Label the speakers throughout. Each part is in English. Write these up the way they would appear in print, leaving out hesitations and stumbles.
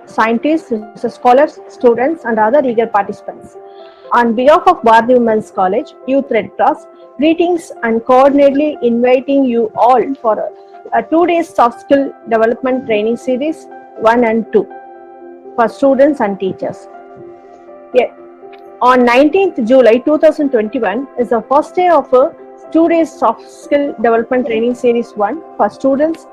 Speaker 1: scientists, scholars, students, and other eager participants. On behalf of Bharati Women's College Youth Red Cross, greetings and cordially inviting you all for a 2 day soft skill development training series 1 and 2 for students and teachers. Yeah. On 19th July 2021 is the first day of a 2 day soft skill development training series 1 for students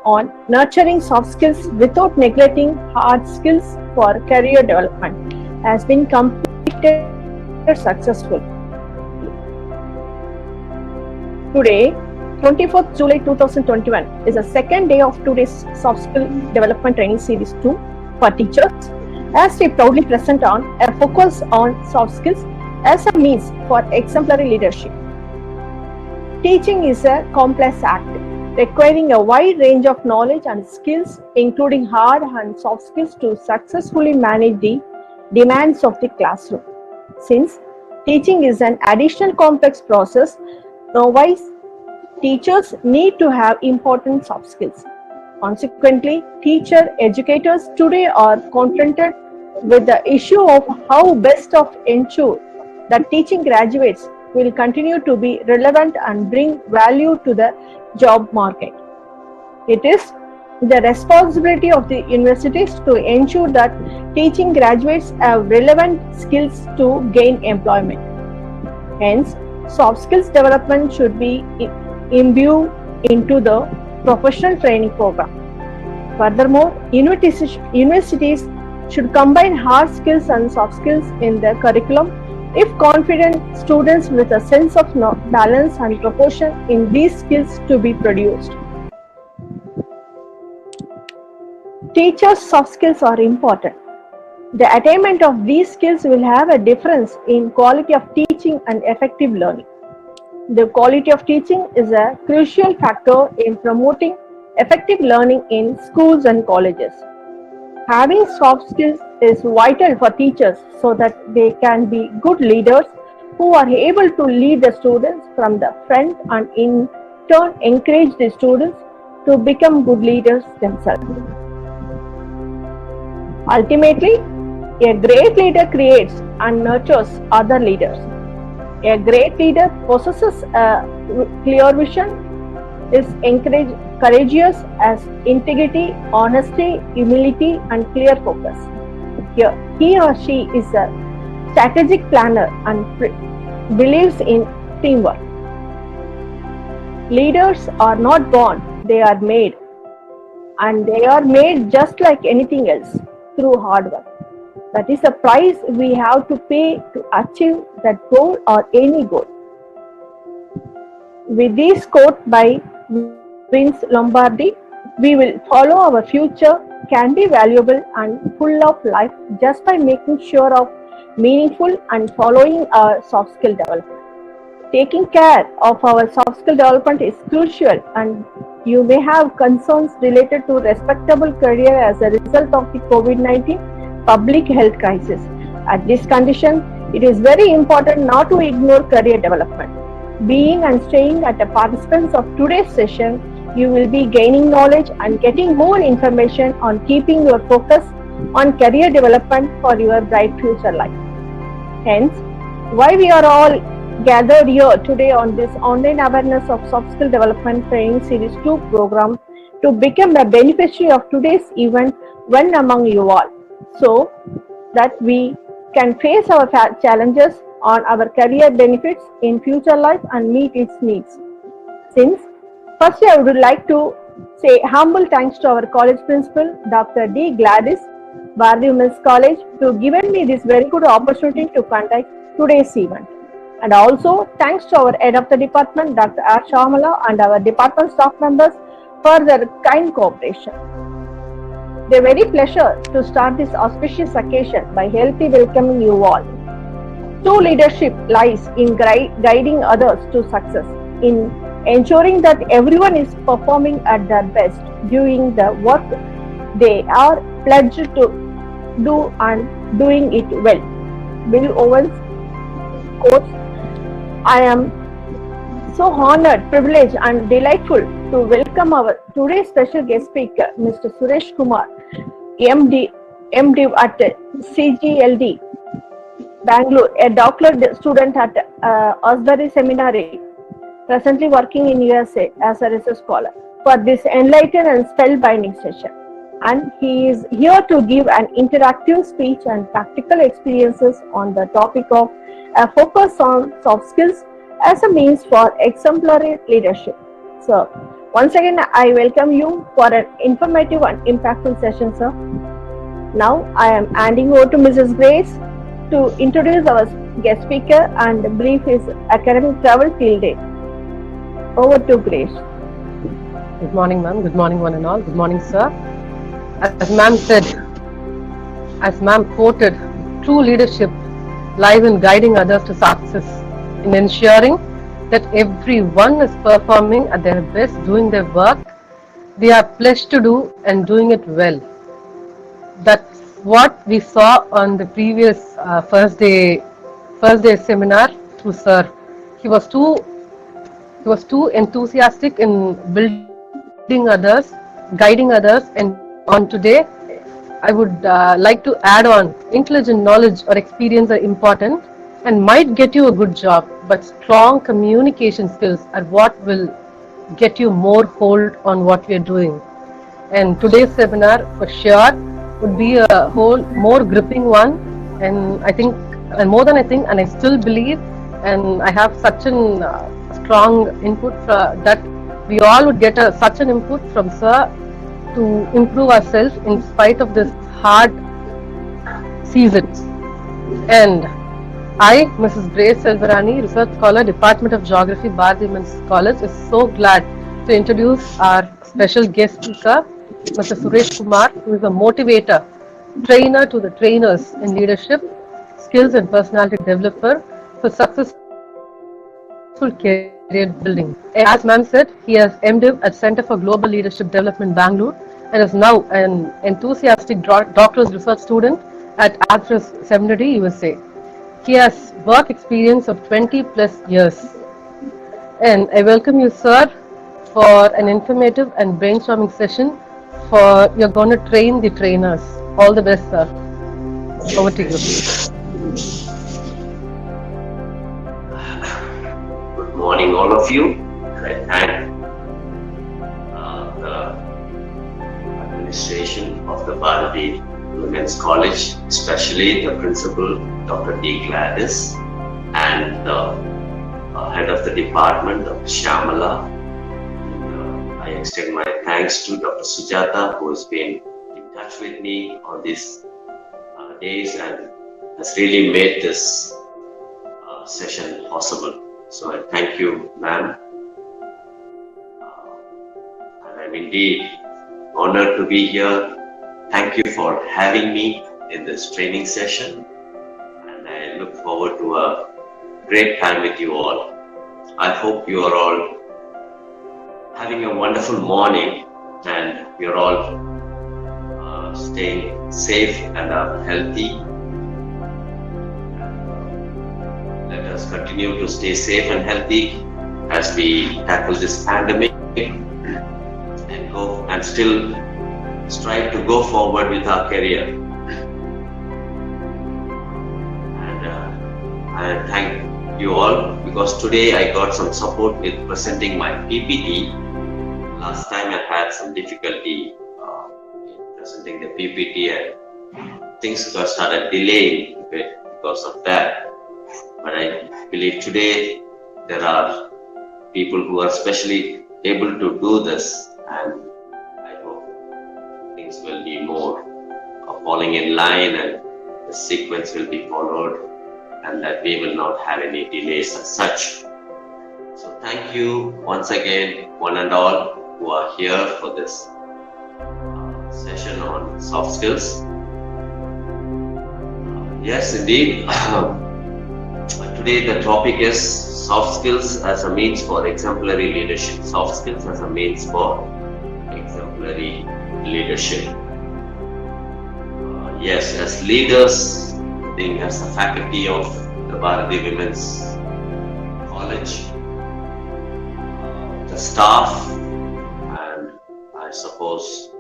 Speaker 1: on nurturing soft skills without neglecting hard skills for career development has been completed successfully. Today, 24th July 2021 is the second day of 2 days soft skill development training series 2 for teachers, as we proudly present on a focus on soft skills as a means for exemplary leadership. Teaching is a complex act requiring a wide range of knowledge and skills, including hard and soft skills, to successfully manage the demands of the classroom. Since teaching is an additional complex process, otherwise teachers need to have important soft skills. Consequently, educators today are confronted with the issue of how best of ensure that teaching graduates will continue to be relevant and bring value to the job market. It is the responsibility of the universities to ensure that teaching graduates have relevant skills to gain employment. Hence, soft skills development should be imbued into the professional training program. Furthermore, universities should combine hard skills and soft skills in their curriculum if confident students with a sense of balance and proportion in these skills to be produced. Teachers' soft skills are important. The attainment of these skills will have a difference in quality of teaching and effective learning. The quality of teaching is a crucial factor in promoting effective learning in schools and colleges. Having soft skills is vital for teachers so that they can be good leaders who are able to lead the students from the front and in turn encourage the students to become good leaders themselves. Ultimately, a great leader creates and nurtures other leaders. A great leader possesses a clear vision, is courageous, has integrity, honesty, humility, and clear focus. He or she is a strategic planner and believes in teamwork. Leaders are not born, they are made. And they are made just like anything else, through hard work. That is the price we have to pay to achieve that goal or any goal. With this quote by Vince Lombardi, we will follow our future can be valuable and full of life just by making sure of meaningful and following our soft skill development. Taking care of our soft skill development is crucial, and you may have concerns related to respectable career as a result of the COVID-19 public health crisis. At this condition, it is very important not to ignore career development. Being and staying at the participants of today's session, you will be gaining knowledge and getting more information on keeping your focus on career development for your bright future life. Hence, why we are all gathered here today on this online awareness of soft skill development training series 2 program to become a beneficiary of today's event, one among you all, so that we can face our challenges on our career benefits in future life and meet its needs. Since firstly, I would like to say humble thanks to our college principal, Dr. D. Gladys, Bharati Women's College, to given me this very good opportunity to conduct today's event. And also thanks to our head of the department, Dr. R. Shamala, and our department staff members for their kind cooperation. It's a very pleasure to start this auspicious occasion by healthy welcoming you all. True leadership lies in guiding others to success, in ensuring that everyone is performing at their best, doing the work they are pledged to do and doing it well. Bill Owens quotes, I am so honored, privileged and delightful to welcome our today's special guest speaker, Mr. Suresh Kumar, MD, MDiv at CGLD, Bangalore, a doctorate student at Osbury Seminary, presently working in USA as a research scholar, for this enlightened and spellbinding session. And he is here to give an interactive speech and practical experiences on the topic of a focus on soft skills as a means for exemplary leadership. So, once again, I welcome you for an informative and impactful session, sir. Now, I am handing over to Mrs. Grace to introduce our guest speaker and brief his academic travel field day. Over to Grace.
Speaker 2: Good morning, ma'am. Good morning, one and all. Good morning, sir. As ma'am said, as ma'am quoted, true leadership lies in guiding others to success, in ensuring that everyone is performing at their best, doing their work they are pledged to do and doing it well. That's what we saw on the previous first day seminar through sir. He was too enthusiastic in building others, guiding others, and on today, I would like to add on intelligent knowledge or experience are important and might get you a good job, but strong communication skills are what will get you more hold on what we are doing. And today's seminar for sure would be a whole more gripping one, and I think, and more than I think, and I still believe, and I have such an strong input that we all would get such an input from sir to improve ourselves in spite of this hard season. And I, Mrs. Grace Selvarani, Research Scholar, Department of Geography, Bharati Women's College, is so glad to introduce our special guest speaker, Mr. Suresh Kumar, who is a motivator, trainer to the trainers in leadership, skills and personality developer for successful career building. As ma'am said, he has MDiv at Center for Global Leadership Development, Bangalore, and is now an enthusiastic doctorate research student at Actress Seminary, USA. He has work experience of 20 plus years. And I welcome you, sir, for an informative and brainstorming session for you're going to train the trainers. All the best, sir. Over to you.
Speaker 3: Good morning, all of you. I thank the administration of the Bharati Women's College, especially the principal, Dr. D. Gladys, and the head of the department, Dr. Shyamala. I extend my thanks to Dr. Sujata, who has been in touch with me on these days and has really made this session possible. So I thank you, ma'am. And I'm indeed honored to be here. Thank you for having me in this training session. And I look forward to a great time with you all. I hope you are all having a wonderful morning and you're all staying safe and healthy. Let us continue to stay safe and healthy as we tackle this pandemic and go and still strive to go forward with our career. And I thank you all because today I got some support with presenting my PPT. Last time I had some difficulty in presenting the PPT and things got started delaying a bit because of that. But I believe today there are people who are especially able to do this, and I hope things will be more falling in line and the sequence will be followed and that we will not have any delays as such. So thank you once again, one and all who are here for this session on soft skills. Yes, indeed. Today the topic is soft skills as a means for exemplary leadership. Soft skills as a means for exemplary leadership. Yes, as leaders, I think as the faculty of the Bharati Women's College, the staff, and I suppose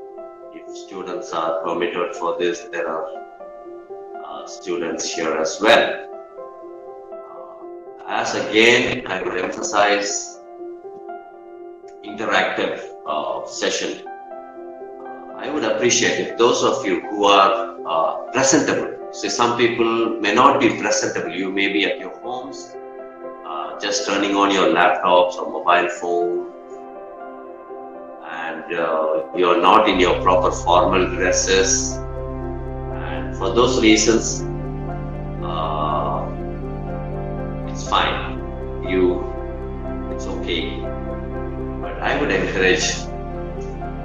Speaker 3: if students are permitted for this, there are students here as well. As again, I would emphasize interactive session. I would appreciate if those of you who are presentable. See, some people may not be presentable. You may be at your homes, just turning on your laptops or mobile phone, and you're not in your proper formal dresses. And for those reasons, it's fine. It's okay. But I would encourage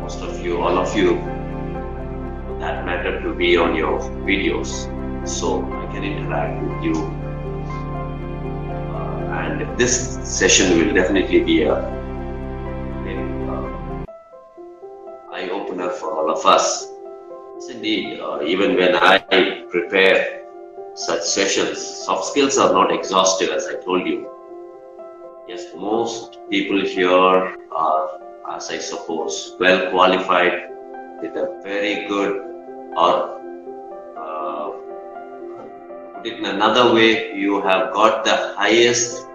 Speaker 3: most of you, all of you, for that matter, to be on your videos so I can interact with you. And this session will definitely be a very eye-opener for all of us. Yes, indeed, even when I prepare such sessions, soft skills are not exhaustive, as I told you. Yes, most people here are, as I suppose, well qualified with a very good, or put it in another way, you have got the highest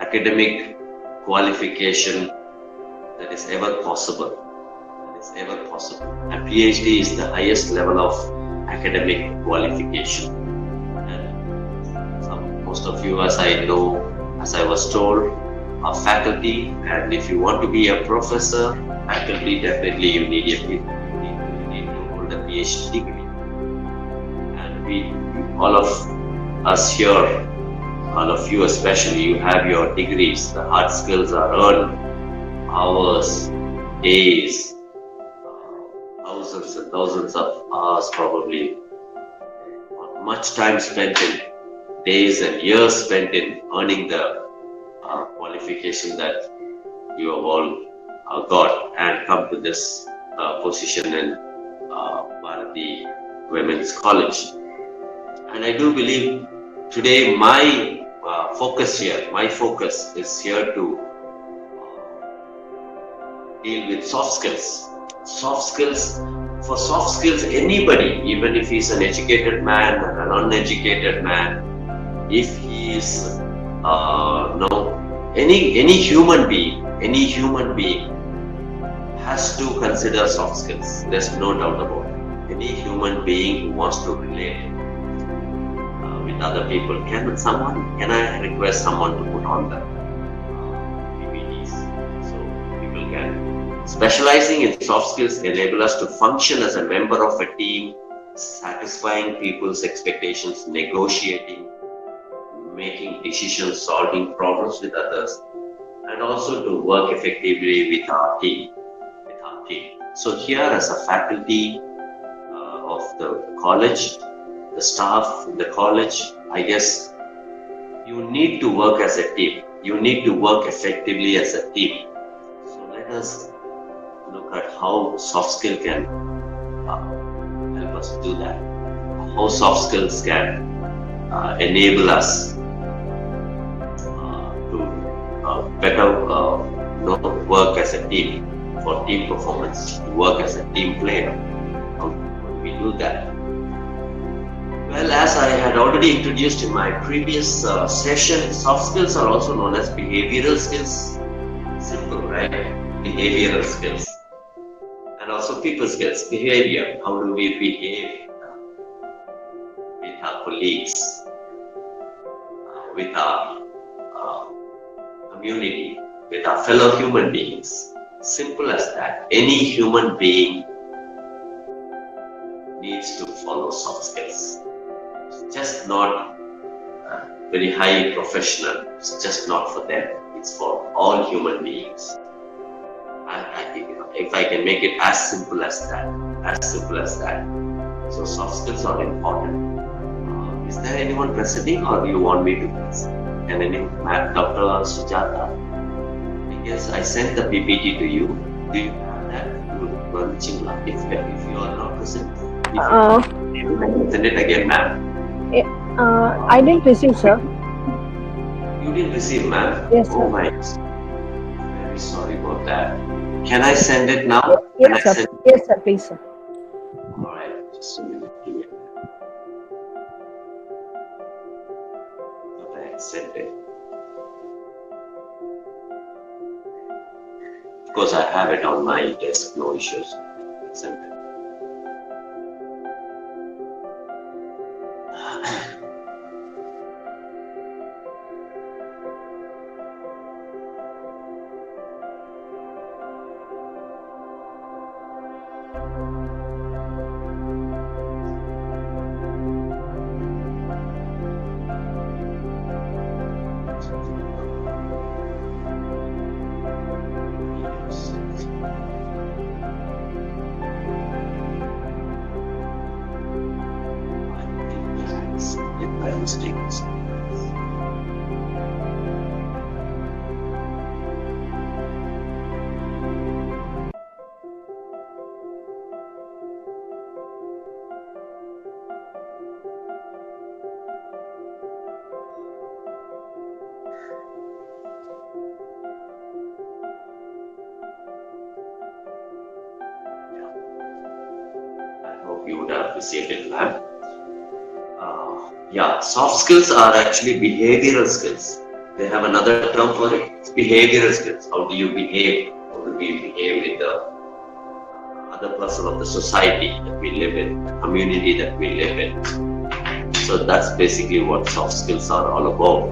Speaker 3: academic qualification that is ever possible. And PhD is the highest level of academic qualification. And most of you, as I know, as I was told, are faculty, and if you want to be a professor, faculty, definitely you need to hold a PhD degree. And all of us here, all of you especially, you have your degrees. The hard skills are earned hours, days, thousands and thousands of hours probably. Much time spent in days and years spent in earning the qualification that you have all got and come to this position in Bharati Women's College. And I do believe today my focus is here to deal with soft skills. For soft skills, anybody, even if he's an educated man or an uneducated man, if he is any human being has to consider soft skills. There's no doubt about it. Any human being who wants to relate with other people, can I request someone to put on the PPTs so people can. Specializing in soft skills enable us to function as a member of a team, satisfying people's expectations, negotiating, making decisions, solving problems with others, and also to work effectively with our team. So here, as a faculty of the college, the staff in the college, I guess you need to work as a team. You need to work effectively as a team. So let us look at how soft skill can help us do that. How soft skills can enable us to better work as a team, for team performance, to work as a team player. How do we do that? Well, as I had already introduced in my previous session, soft skills are also known as behavioral skills. Simple, right? Behavioral skills. And also people skills, behavior. How do we behave with our colleagues, with our community, with our fellow human beings? Simple as that. Any human being needs to follow soft skills. It's just not very high professional. It's just not for them. It's for all human beings. I think, if I can make it as simple as that. So soft skills are important. Is there anyone presenting, or do you want me to present? Can anyone? Dr. Sujata? I guess I sent the PPT to you. Do you have that? If you are not present, send it again, ma'am.
Speaker 1: I didn't receive, sir.
Speaker 3: You didn't receive, ma'am?
Speaker 1: Yes, sir.
Speaker 3: Oh my, very sorry about that. Can I send it now?
Speaker 1: Yes, sir. Yes, sir. Please, sir.
Speaker 3: Just a minute. Give me a minute. What I sent it. Of course, I have it on my desk. No issues. Sent it. By mistake. I hope you would have received it, ma'am. Yeah, soft skills are actually behavioral skills. They have another term for it. It's behavioral skills. How do you behave? How do we behave with the other person of the society that we live in, the community that we live in? So that's basically what soft skills are all about.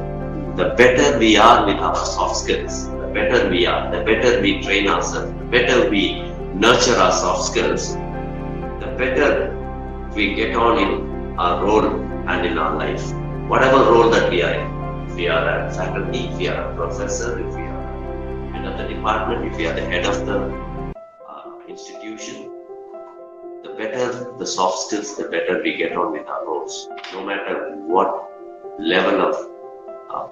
Speaker 3: The better we are with our soft skills, the better we are, the better we train ourselves, the better we nurture our soft skills, the better we get on in our role and in our life, whatever role that we are in. If we are a faculty, if we are a professor, if we are head of the department, if we are the head of the institution, the better the soft skills, the better we get on with our roles. No matter what level of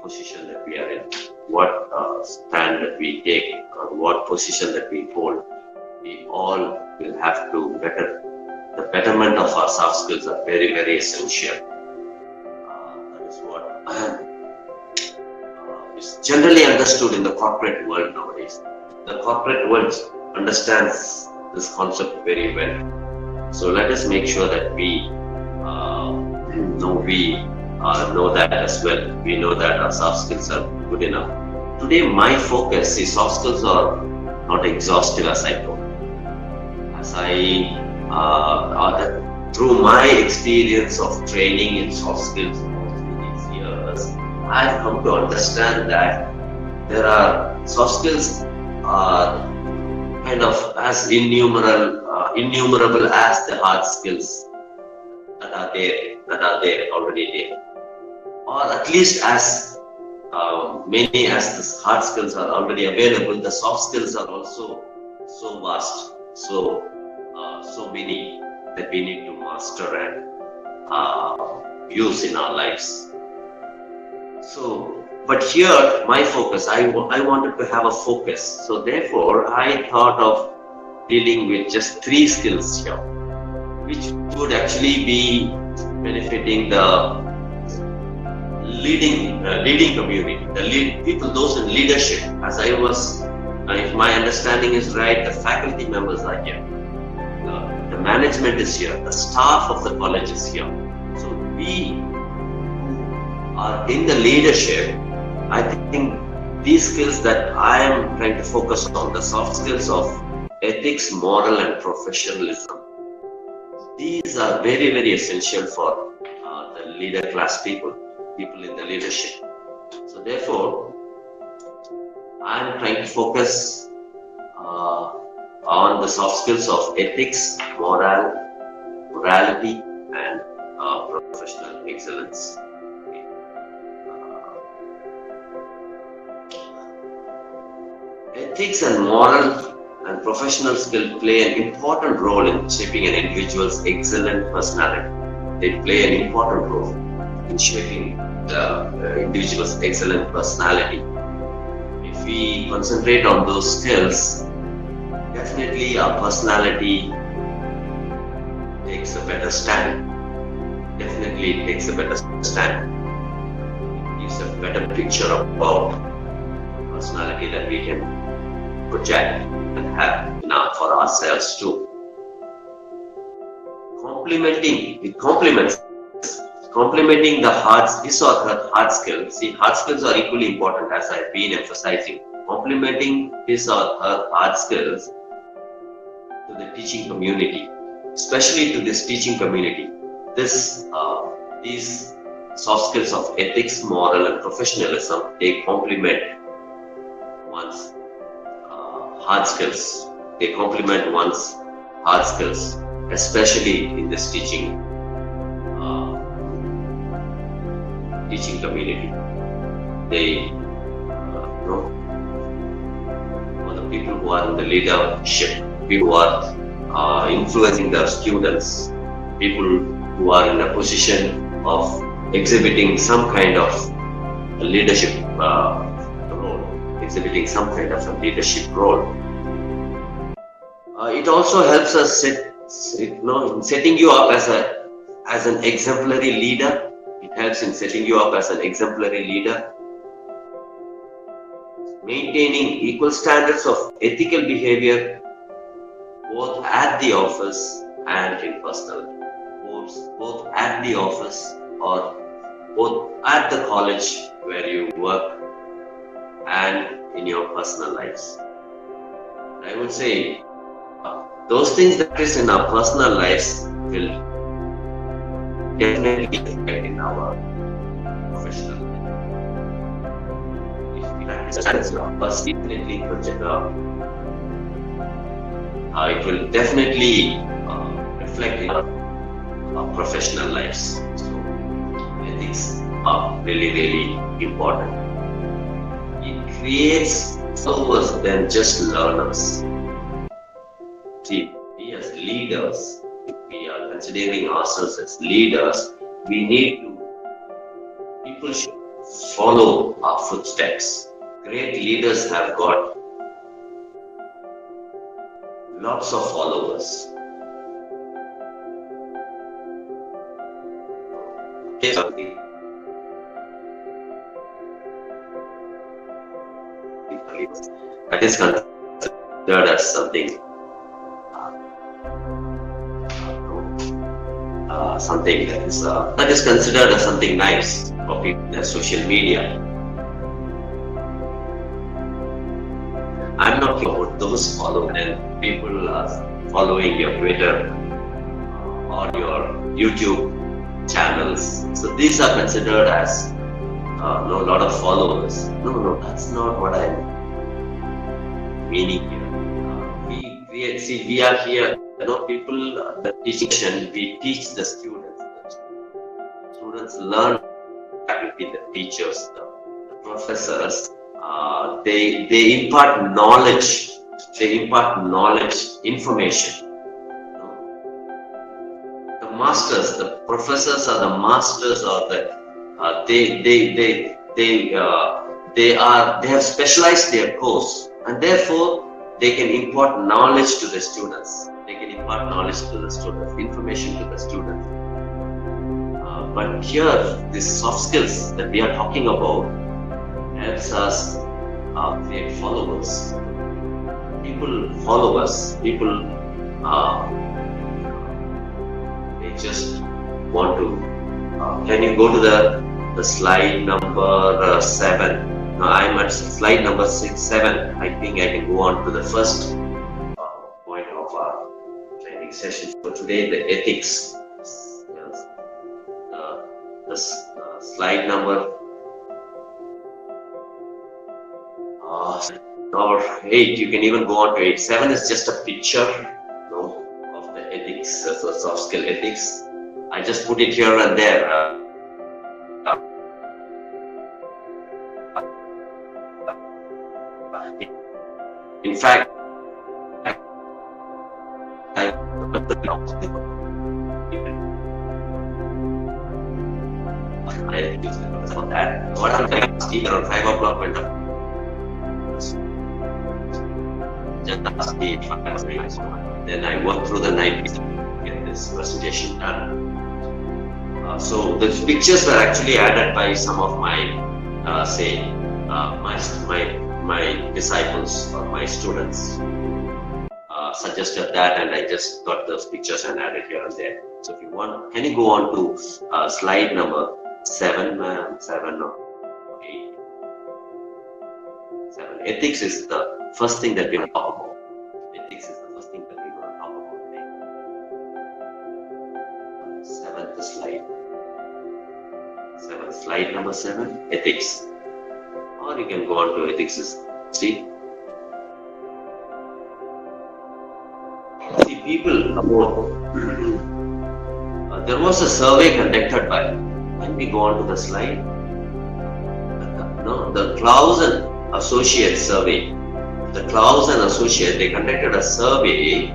Speaker 3: position that we are in, what stand that we take, or what position that we hold, we all will have to better. The betterment of our soft skills are very, very essential. That is what is generally understood in the corporate world nowadays. The corporate world understands this concept very well. So let us make sure that we know that as well. We know that our soft skills are good enough. Today, my focus is soft skills are not exhaustive, as I told. As through my experience of training in soft skills through these years, I've come to understand that there are soft skills are kind of as innumerable as the hard skills that are there already there, or at least as many as the hard skills are already available. The soft skills are also so vast, so many that we need to master and use in our lives. So, but here my focus, I wanted to have a focus. So therefore, I thought of dealing with just 3 skills here, which would actually be benefiting the leading community, people, those in leadership. As I was, if my understanding is right, the faculty members are here. The management is here, the staff of the college is here. So we who are in the leadership, I think these skills that I am trying to focus on, the soft skills of ethics, moral and professionalism, these are very, very essential for the leader class people in the leadership. So therefore, I am trying to focus on the soft skills of ethics, morality, and professional excellence. Ethics and moral and professional skill play an important role in shaping an individual's excellent personality. They play an important role in shaping the individual's excellent personality. If we concentrate on those skills, definitely our personality takes a better stand. Definitely it takes a better stand. It gives a better picture about personality that we can project and have for ourselves too. complementing the his or her hard skills. See, hard skills are equally important, as I've been emphasizing. Complementing his or her hard skills to the teaching community, especially to this teaching community. These soft skills of ethics, moral, and professionalism, they complement one's hard skills. They complement one's hard skills, especially in this teaching community. They, for the people who are in the leadership, people who are influencing their students, people who are in a position of exhibiting some kind of leadership role, it also helps us setting you up as an exemplary leader. It helps in setting you up as an exemplary leader, maintaining equal standards of ethical behavior both at the office and in personal life. Both at the office or both at the college where you work and in your personal lives. I would say those things that is in our personal lives will definitely affect in our professional life. If we practice definitely it will definitely reflect in our professional lives. So ethics are really, really important. It creates followers than just learners. See, we as leaders, if we are considering ourselves as leaders, people should follow our footsteps. Great leaders have got lots of followers. That is considered as something that is considered as something nice for people in social media. I'm not talking about those followers and people following your Twitter or your YouTube channels. So these are considered as a lot of followers. No, that's not what I'm meaning here. We are here. People, the teaching, we teach the students. The students learn with the teachers, the professors. They impart knowledge. They impart knowledge, information. The masters, the professors are the masters, or they have specialized their course, and therefore they can impart knowledge to the students. They can impart knowledge to the students, information to the students. But here, these soft skills that we are talking about helps us create followers. People follow us. People, they just want to. Can you go to the slide number 7? I'm at slide number 7. I think I can go on to the first point of our training session for today, the ethics. Yes. Slide number 8. You can even go on to 8. 7 is just a picture of the ethics, so soft skill ethics. I just put it here and there. In fact, on that. What I'm saying is around 5 o'clock went up. Then I worked through the night to get this presentation done. So the pictures were actually added by some of my my disciples or my students suggested that, and I just got those pictures and added here and there. So if you want, can you go on to slide number 7, ma'am? 7 or 8? 7. Ethics is the first thing that we will talk about. Ethics is the first thing that we will talk about today. 7th slide. 7th slide number 7. Ethics. Or you can go on to ethics. See people about. There was a survey conducted by. Can we go on to the slide? No, the Klaus and Associates survey. The Klaus and Associates, they conducted a survey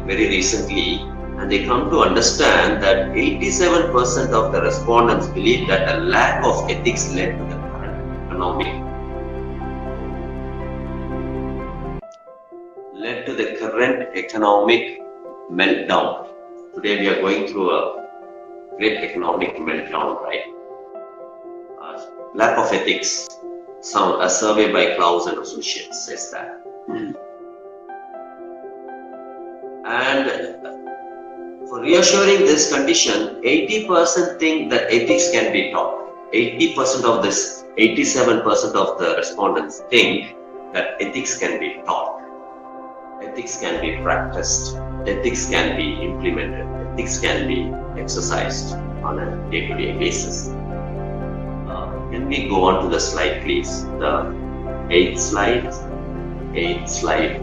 Speaker 3: very recently, and they come to understand that 87% of the respondents believe that a lack of ethics led to the current economic meltdown. Today we are going through a great economic meltdown, right? Lack of ethics. A survey by Klaus and Associates says that. And for reassuring this condition, 80% think that ethics can be taught. 80% of this, 87% of the respondents think that ethics can be taught. Ethics can be practiced. Ethics can be implemented. Ethics can be exercised on a day-to-day basis. Can we go on to the slide, please? The 8th slide. 8th slide.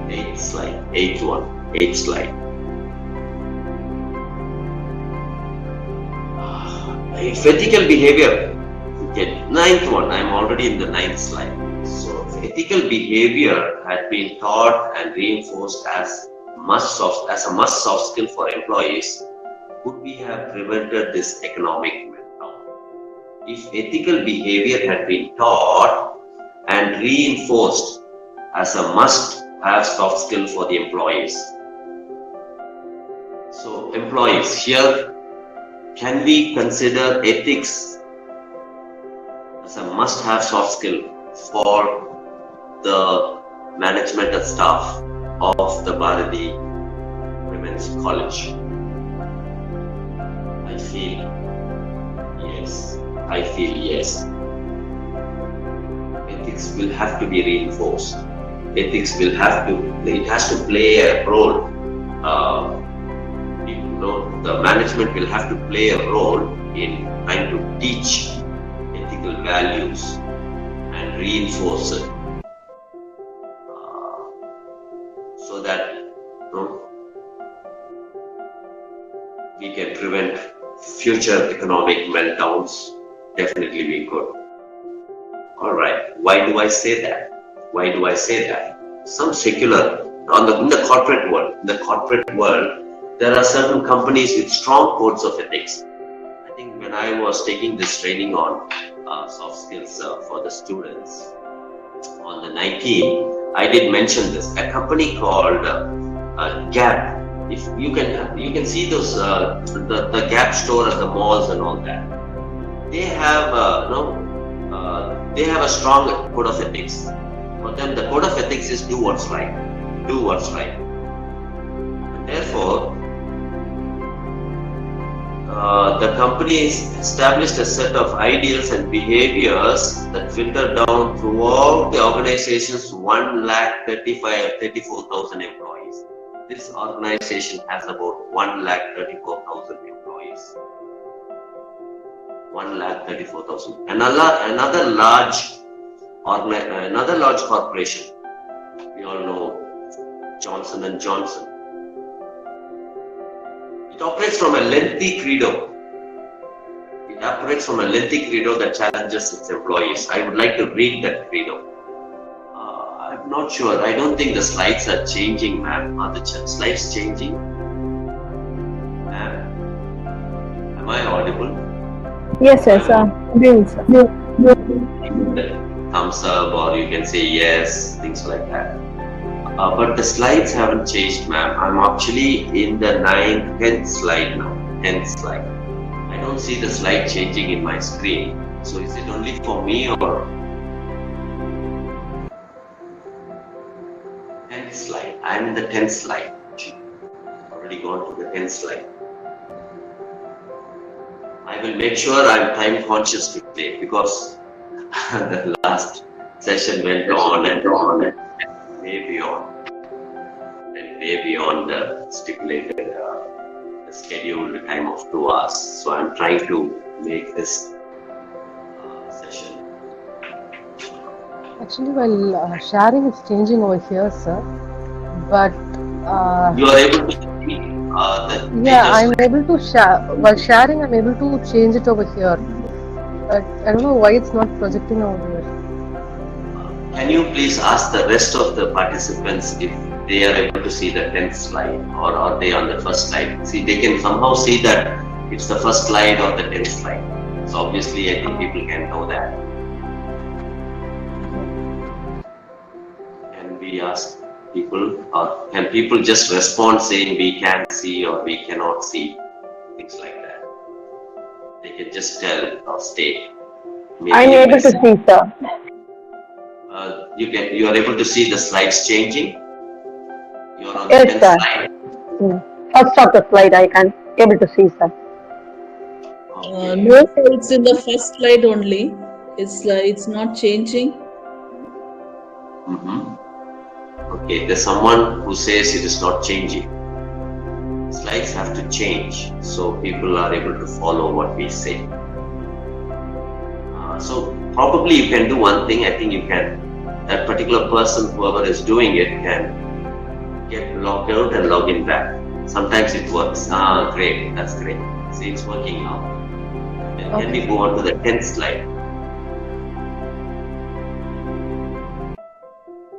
Speaker 3: 8th slide. 8th one. 8th slide. If ethical behavior, okay, 9th one. I'm already in the 9th slide. So, if ethical behavior had been taught and reinforced as a must soft skill for employees, could we have prevented this economic meltdown? If ethical behavior had been taught and reinforced as a must-have soft skill for the employees. So, employees, here, can we consider ethics as a must-have soft skill for the management and staff of the Bharati Women's College? I feel yes. Ethics will have to be reinforced. It has to play a role. The management will have to play a role in trying to teach ethical values and reinforce it, so that we can prevent future economic meltdowns. Definitely we could. Alright, why do I say that? Some secular, in the corporate world, there are certain companies with strong codes of ethics. I think when I was taking this training on soft skills for the students on the 19th, I did mention this. A company called Gap. If you can see those the Gap store at the malls and all that. They have they have a strong code of ethics. For them, the code of ethics is do what's right. And therefore, the company established a set of ideals and behaviors that filter down throughout the organization's 1,34,000 employees. This organization has about 1,34,000 employees. 1,34,000. Another large corporation. We all know Johnson & Johnson. It operates from a lengthy credo. That challenges its employees. I would like to read that credo. I'm not sure. I don't think the slides are changing, ma'am. Are the slides changing? Ma'am? Am I audible?
Speaker 1: Yes, sir.
Speaker 3: Thumbs up, or you can say yes, things like that. But the slides haven't changed, ma'am. I'm actually in the 10th slide now. 10th slide. I don't see the slide changing in my screen. So is it only for me or? 10th slide. I'm in the 10th slide. already gone to the 10th slide. I will make sure I'm time conscious today because the last session went on and on and way beyond the stipulated scheduled time of 2 hours. So I'm trying to make this session.
Speaker 2: Actually, while sharing is changing over here, sir, but
Speaker 3: You are able to see the
Speaker 2: yeah,
Speaker 3: pages.
Speaker 2: I'm able to share. While sharing, I'm able to change it over here. But I don't know why it's not projecting over here.
Speaker 3: Can you please ask the rest of the participants if they are able to see the 10th slide or are they on the first slide? See, they can somehow see that it's the first slide or the 10th slide. So obviously, I think people can know that. Can we ask people, or can people just respond saying we can see or we cannot see, things like that? They can just tell or state. Maybe
Speaker 1: I'm
Speaker 3: you
Speaker 1: able
Speaker 3: may
Speaker 1: to
Speaker 3: say-
Speaker 1: see, sir.
Speaker 3: You are able to see the slides changing. You are on the
Speaker 1: Yes,
Speaker 3: 10th
Speaker 1: sir.
Speaker 3: slide.
Speaker 1: First of the slide I can able to see, sir.
Speaker 3: Okay.
Speaker 4: No, sir, it's in the first slide only. It's not changing.
Speaker 3: Okay, there's someone who says it is not changing. Slides have to change so people are able to follow what we say. So probably you can do one thing. I think you can. That particular person, whoever is doing it, can get logged out and log in back. Sometimes it works. Great. That's great. See, it's working now. And can we go on to the 10th slide?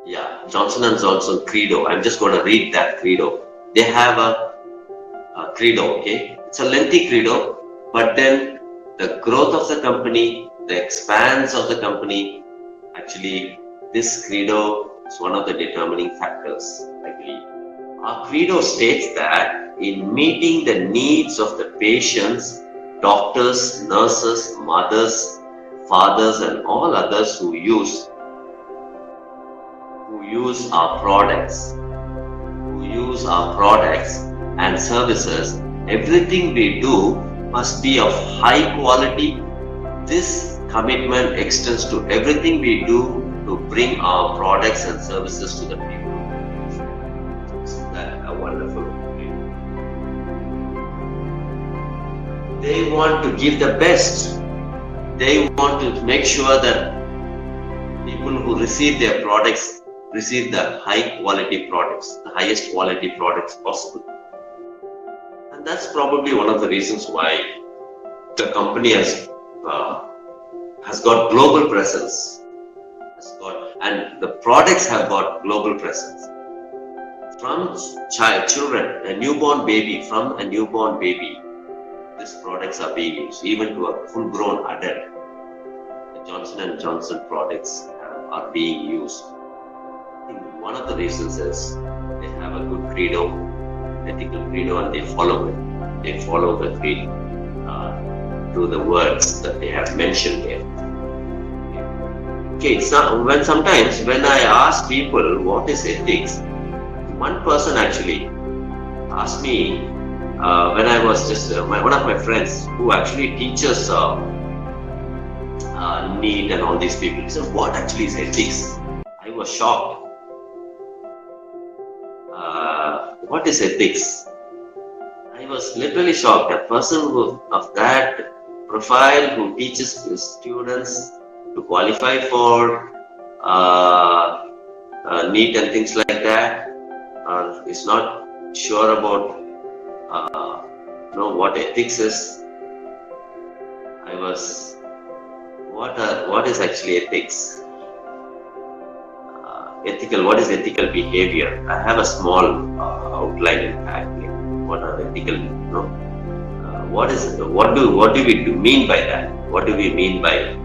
Speaker 3: Yeah, Johnson & Johnson Credo. I'm just going to read that Credo. They have a Credo, okay? It's a lengthy Credo, but then the growth of the company, the expanse of the company, actually, this Credo is one of the determining factors, I believe. Our Credo states that in meeting the needs of the patients, doctors, nurses, mothers, fathers, and all others who use our products, and services, everything we do must be of high quality. This commitment extends to everything we do to bring our products and services to the people. Isn't that a wonderful thing? They want to give the best. They want to make sure that people who receive their products receive the high quality products, the highest quality products possible. And that's probably one of the reasons why the company has got global presence, and the products have got global presence. From children, a newborn baby, these products are being used, even to a full-grown adult. The Johnson & Johnson products are being used. I think one of the reasons is they have a good credo, ethical credo, and they follow it. They follow the creed to the words that they have mentioned there. Okay, so sometimes when I ask people what is ethics, one person actually asked me when I was just one of my friends who actually teaches NEET and all these people. He said, "What actually is ethics?" I was shocked. What is ethics? I was literally shocked. A person of that profile who teaches his students to qualify for NEET and things like that is not sure about what ethics is. I was, what is actually ethics? What is ethical behavior? I have a small outline in fact. What are ethical? What do we mean by that? What do we mean by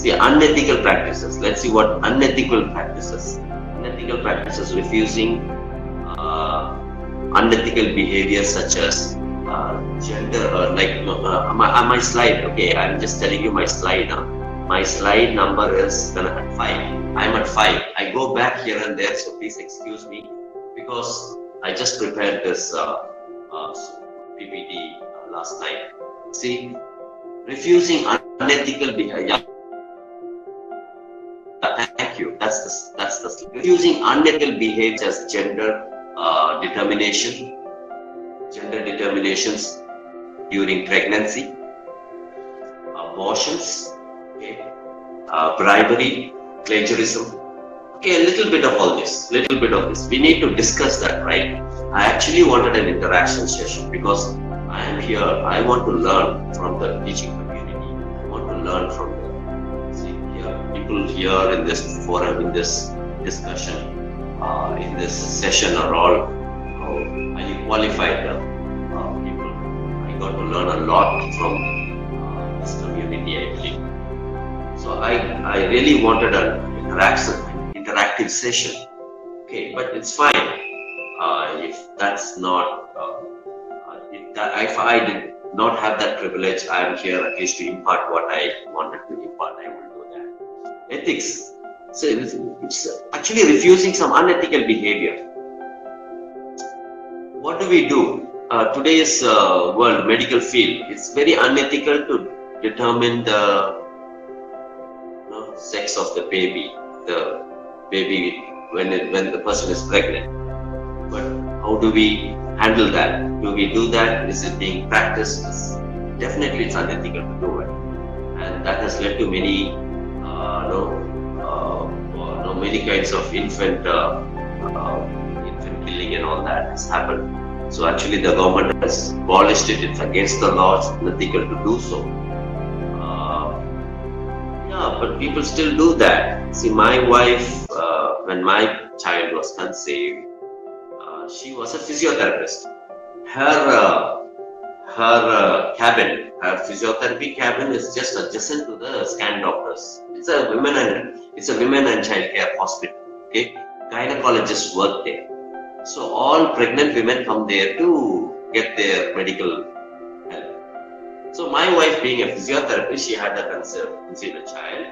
Speaker 3: unethical practices? Let's see what unethical practices. Unethical practices, refusing unethical behaviors such as gender, my slide. Okay, I'm just telling you my slide. My slide number is at 5. I'm at 5. I go back here and there, so please excuse me because I just prepared this PPT last night. See, refusing unethical behavior. Thank you. That's the refusing unethical behavior as gender determinations during pregnancy, abortions, okay, bribery, plagiarism. Okay, a little bit of all this, We need to discuss that, right? I actually wanted an interaction session because I am here. I want to learn from the teaching community. I want to learn from people here in this forum, in this discussion, in this session are all highly qualified people. I got to learn a lot from this community, I believe. So I really wanted an interactive session. Okay, but it's fine. If that's not, if I did not have that privilege, I am here at least to impart what I wanted to impart. I will do that. Ethics. So it's actually refusing some unethical behavior. What do we do? Today's world, medical field, it's very unethical to determine the sex of the baby when the person is pregnant. But how do we handle that? Do we do that? Is it being practiced? Definitely it's unethical to do it. And that has led to many many kinds of infant killing and all that has happened. So actually the government has abolished it. It's against the law. It's unethical to do so. But people still do that. See, my wife, when my child was conceived, she was a physiotherapist. Her physiotherapy cabin is just adjacent to the scan doctors. It's a women and child care hospital. Okay, gynecologists work there. So all pregnant women come there to get their medical help. So my wife, being a physiotherapist, she had conceived a child,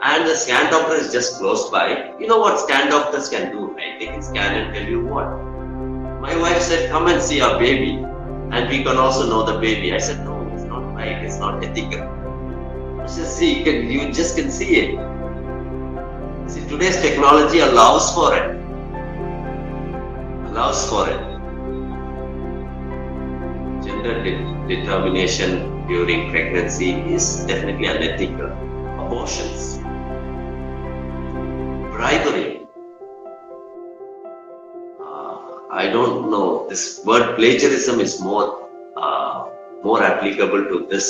Speaker 3: and the scan doctor is just close by. You know what scan doctors can do, right? They can scan and tell you what. My wife said, "Come and see our baby, and we can also know the baby." I said, "No, it's not right. It's not ethical." She said, "See, you just can see it." See, today's technology allows for it. Gender determination during pregnancy is definitely unethical. Abortions, bribery. I don't know. This word plagiarism is more applicable to this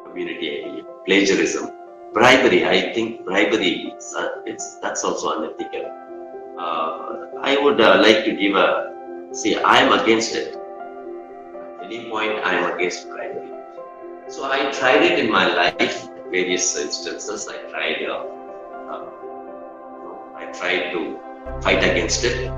Speaker 3: community. Plagiarism, bribery. I think bribery that's also unethical. I would like to give I am against it. At any point, I am against bribery. So I tried it in my life, various instances. I tried to fight against it.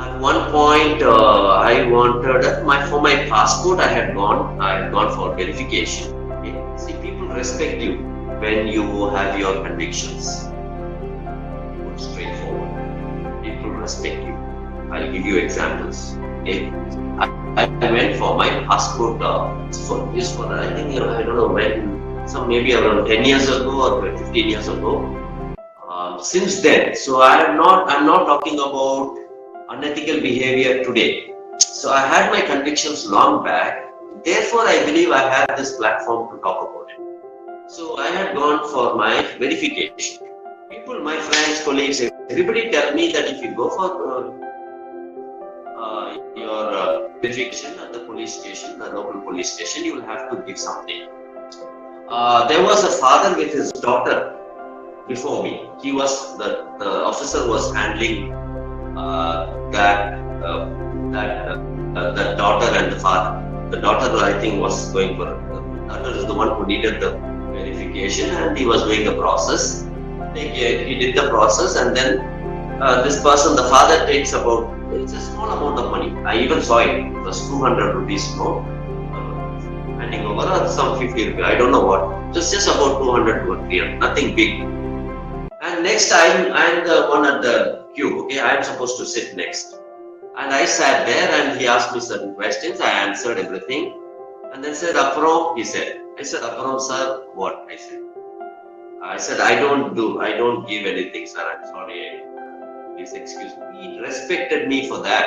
Speaker 3: At one point, I wanted for my passport. I had gone for verification. Okay? See, people respect you when you have your convictions. Straightforward. People respect you. I'll give you examples. Okay? I went for my passport I think I don't know when, maybe around 10 years ago or 15 years ago. Since then, so I'm not talking about unethical behavior today. So I had my convictions long back. Therefore, I believe I have this platform to talk about it. So I had gone for my verification. People, my friends, colleagues, everybody tell me that if you go for your verification at the police station, the local police station, you will have to give something. There was a father with his daughter before me. He was the officer was handling that daughter and the father. The daughter, I think, was going for the daughter is the one who needed the verification, and he was doing the process. He did the process, and then this person, the father, takes it's a small amount of money. I even saw it. It was 200 rupees note, handing over, or some 50 rupees. I don't know what. Just about 200 to 300. Nothing big. And next, I'm the one at the queue. Okay, I'm supposed to sit next. And I sat there and he asked me certain questions. I answered everything. And then said, Aprom, he said. I said, Aprom, sir, what? I said, I don't give anything, sir. I'm sorry. Please excuse me. He respected me for that.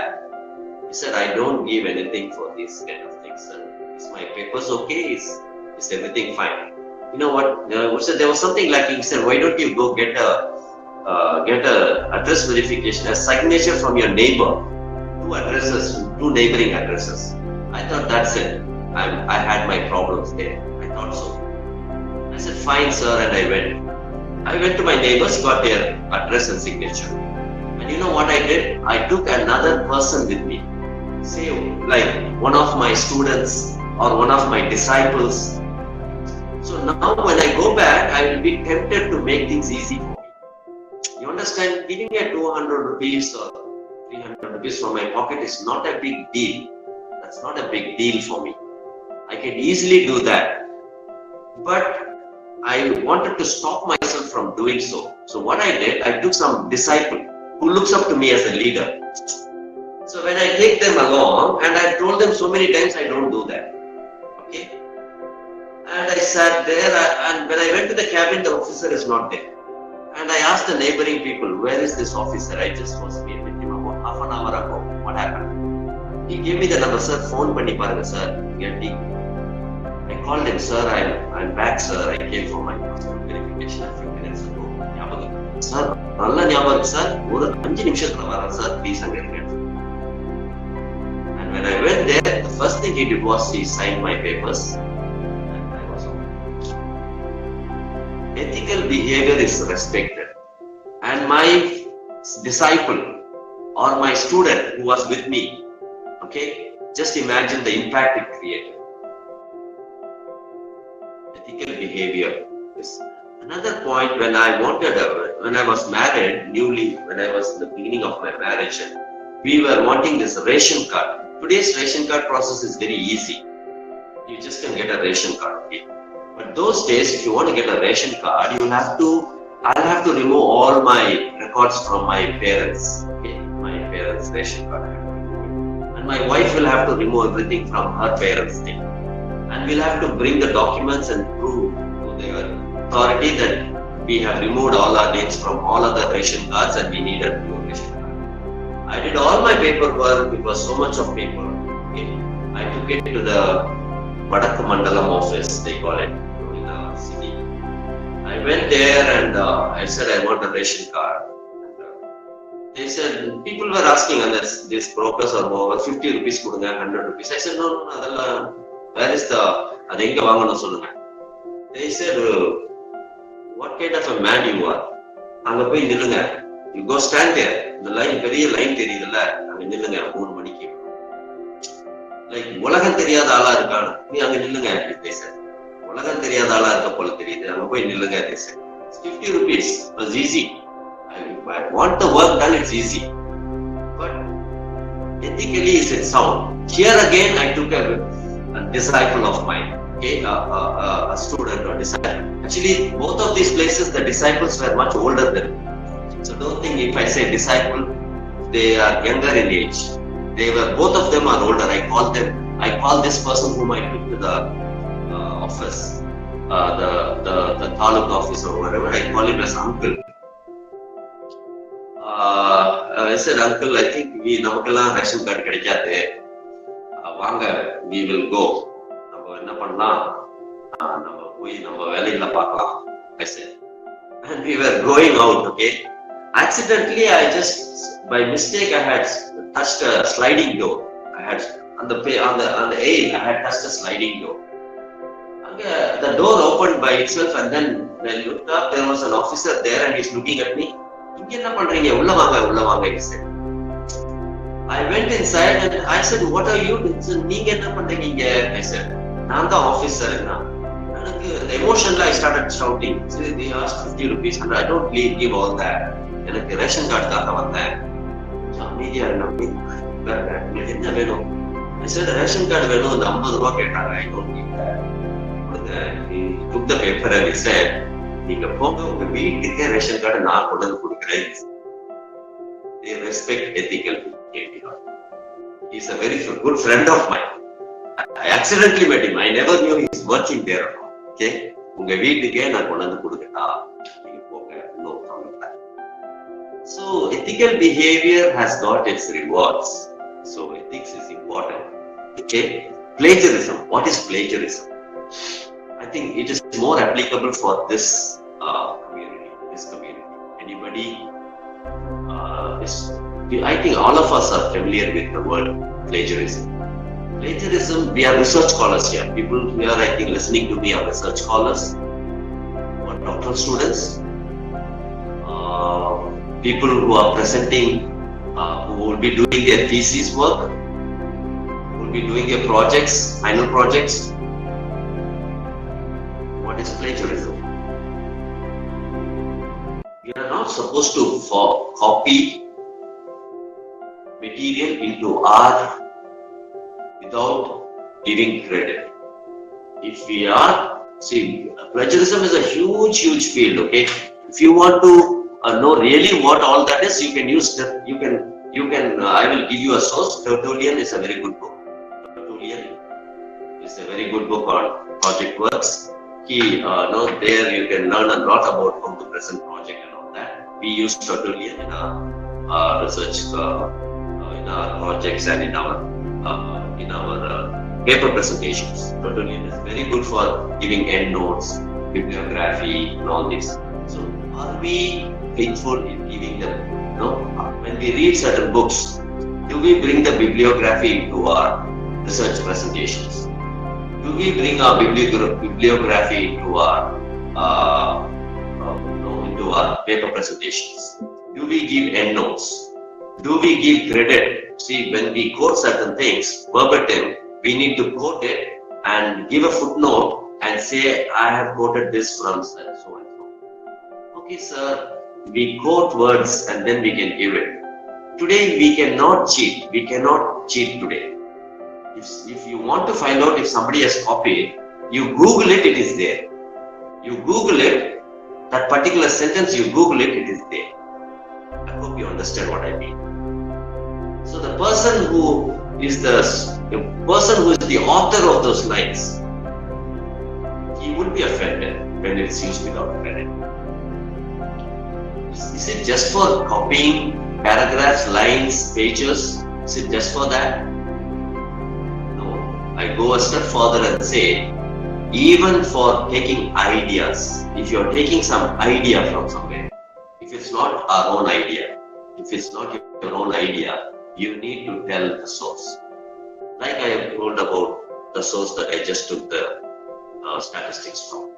Speaker 3: He said, I don't give anything for these kind of things, sir. Is my papers okay? Is everything fine? You know what? There was something lacking. He said, why don't you go get a address verification, a signature from your neighbor, two neighboring addresses. I thought that's it. I had my problems there. I thought so. I said, fine, sir, and I went. I went to my neighbors, got their address and signature. And you know what I did? I took another person with me. Say, like one of my students or one of my disciples. So now when I go back, I will be tempted to make things easy for me. You understand? Giving a 200 rupees or 300 rupees from my pocket is not a big deal. That's not a big deal for me. I can easily do that. But I wanted to stop myself from doing so. So what I did, I took some disciple who looks up to me as a leader. So when I take them along, and I told them so many times I don't do that. Okay? And I sat there, and when I went to the cabin, the officer is not there. And I asked the neighboring people, where is this officer? I just was with him about half an hour ago. What happened? He gave me the number, sir, phone panni parunga, sir. I called him, sir, I'm back, sir. I came for my personal verification a few minutes ago. Sir, nalla nyabam sir, oru 5 நிமிஷத்துல வரேன் sir, please அங்க இருங்க. And when I went there, the first thing he did was he signed my papers. And I was on. Ethical behavior is respected. And my disciple or my student who was with me, okay, just imagine the impact it created. Ethical behavior is another point. When I was married newly, when I was in the beginning of my marriage, we were wanting this ration card. Today's ration card process is very easy. You just can get a ration card. Okay? But those days, if you want to get a ration card, I'll have to remove all my records from my parents. Okay? My parents' ration card. And my wife will have to remove everything from her parents' thing. And we'll have to bring the documents and prove to their authority that we have removed all our names from all other ration cards and we need a new ration card. I did all my paperwork. It was so much of paper. Okay. I took it to the Vadakku Mandalam office, they call it, in the city. I went there and I said I want a ration card. They said, people were asking, and these brokers are over 50 rupees, 100 rupees. I said, no, where is the adinga vaangana solunga. They said, what kind of a man you are? Anga poi nillunga. You go stand there. The line, periya line theriyudalla. Anga nillunga 3 manikku. Like ulagam theriyadha aala irukana. Nee anga nillunga, they said. Ulagam theriyadha aala irukka pola theriyudhu. Anga poi nillunga, they said. It's 50 rupees. It was easy. If I want the work done, it's easy. But ethically is it sound. Here again I took a disciple of mine. Okay, a student or disciple. Actually, both of these places, the disciples were much older than me. So don't think if I say disciple, they are younger in age. Both of them are older. I call this person whom I took to the office, the taluk office or whatever, I call him as uncle. I said, uncle, I think namakella ration card kedikadhu. Vaanga, we will go. என்ன பண்ணலாம், நம்ம போய் நம்ம வேலையில பார்க்கலாம். I said, and we were going out. Okay, accidentally by mistake I had touched a sliding door. I had on the aisle I had touched a sliding door. The door opened by itself, and then when I looked up, there was an officer there and he's looking at me. Inga enna pandreenga, ulla vaanga, he said. I went inside and I said, what are you doing? So, neenga enna pandreenga inga? I said, I'm the officer. The emotionally I started shouting. So they asked 50 rupees and I don't give all that. எனக்கு ration card காக்க வந்தேன். அமைதியா என்ன வேணும்? I said ration card வேணும், அந்த 50 ரூபாய் கேட்டாங்க. I don't need that. He took the paper and he said, நீங்க போங்க, உங்க வீட்டுக்கே ரேஷன் கார்டு நான் கொண்டு வந்து கொடுக்குறேன். They respect ethical people. KT Roy. He's a very good friend of mine. I accidentally met him. I never knew he's working there. Okay? உங்க வீட்டுக்கே நான் கொண்டு வந்து கொடுக்கட்டா, நீங்க போங்க. No, so ethical behavior has got its rewards. So ethics is important. Okay? Plagiarism. What is plagiarism? I think it is more applicable for this community. Anybody? I think all of us are familiar with the word plagiarism. Plagiarism, we are research scholars here. People who are, I think, listening to me are research scholars or doctoral students. People who are presenting, who will be doing their thesis work, who will be doing their projects, final projects. What is plagiarism? We are not supposed to copy material into art without giving credit. If we are, see, plagiarism is a huge field. Okay, if you want to know really what all that is, you can use that. You can. I will give you a source. Tertullian is a very good book. Tertullian is a very good book on project works. There you can learn a lot about how to present project and all that. We use Tertullian in our research, in our projects and in our paper presentations. Tertullian is very good for giving endnotes, bibliography, and all this. So, are we faithful in giving them? No. When we read certain books, do we bring the bibliography into our research presentations? Do we bring our bibliography into our paper presentations? Do we give endnotes? Do we give credit? See, when we quote certain things verbatim, we need to quote it and give a footnote and say, I have quoted this from so and so. Okay, sir, we quote words and then we can give it. Today, we cannot cheat. We cannot cheat today. If you want to find out if somebody has copied, you Google it, it is there. You Google it, that particular sentence, you Google it, it is there. I hope you understand what I mean. So the person who is the author of those lines, he would be offended when it's used without credit. Is it just for copying paragraphs, lines, pages? Is it just for that? No. I go a step further and say, even for taking ideas, if you're taking some idea from somewhere, if it's not our own idea, if it's not your own idea, you need to tell the source. Like I have told about the source that I just took the statistics from.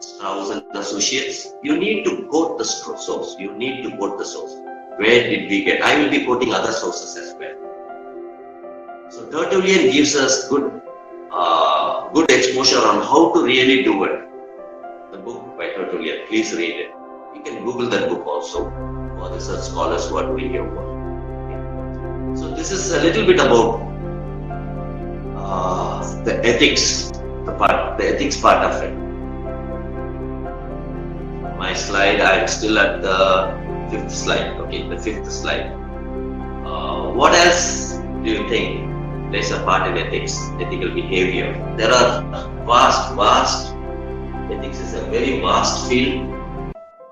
Speaker 3: Strauss and Associates, you need to quote the source. You need to quote the source. Where did we get? I will be quoting other sources as well. So Tertullian gives us good exposure on how to really do it. The book by Tertullian, please read it. You can Google that book also for research scholars who are doing your work. So this is a little bit about the ethics, the ethics part of it. My slide, I'm still at the 5th slide. Okay, the 5th slide. What else do you think plays a part in ethics, ethical behavior? There are vast. Ethics is a very vast field.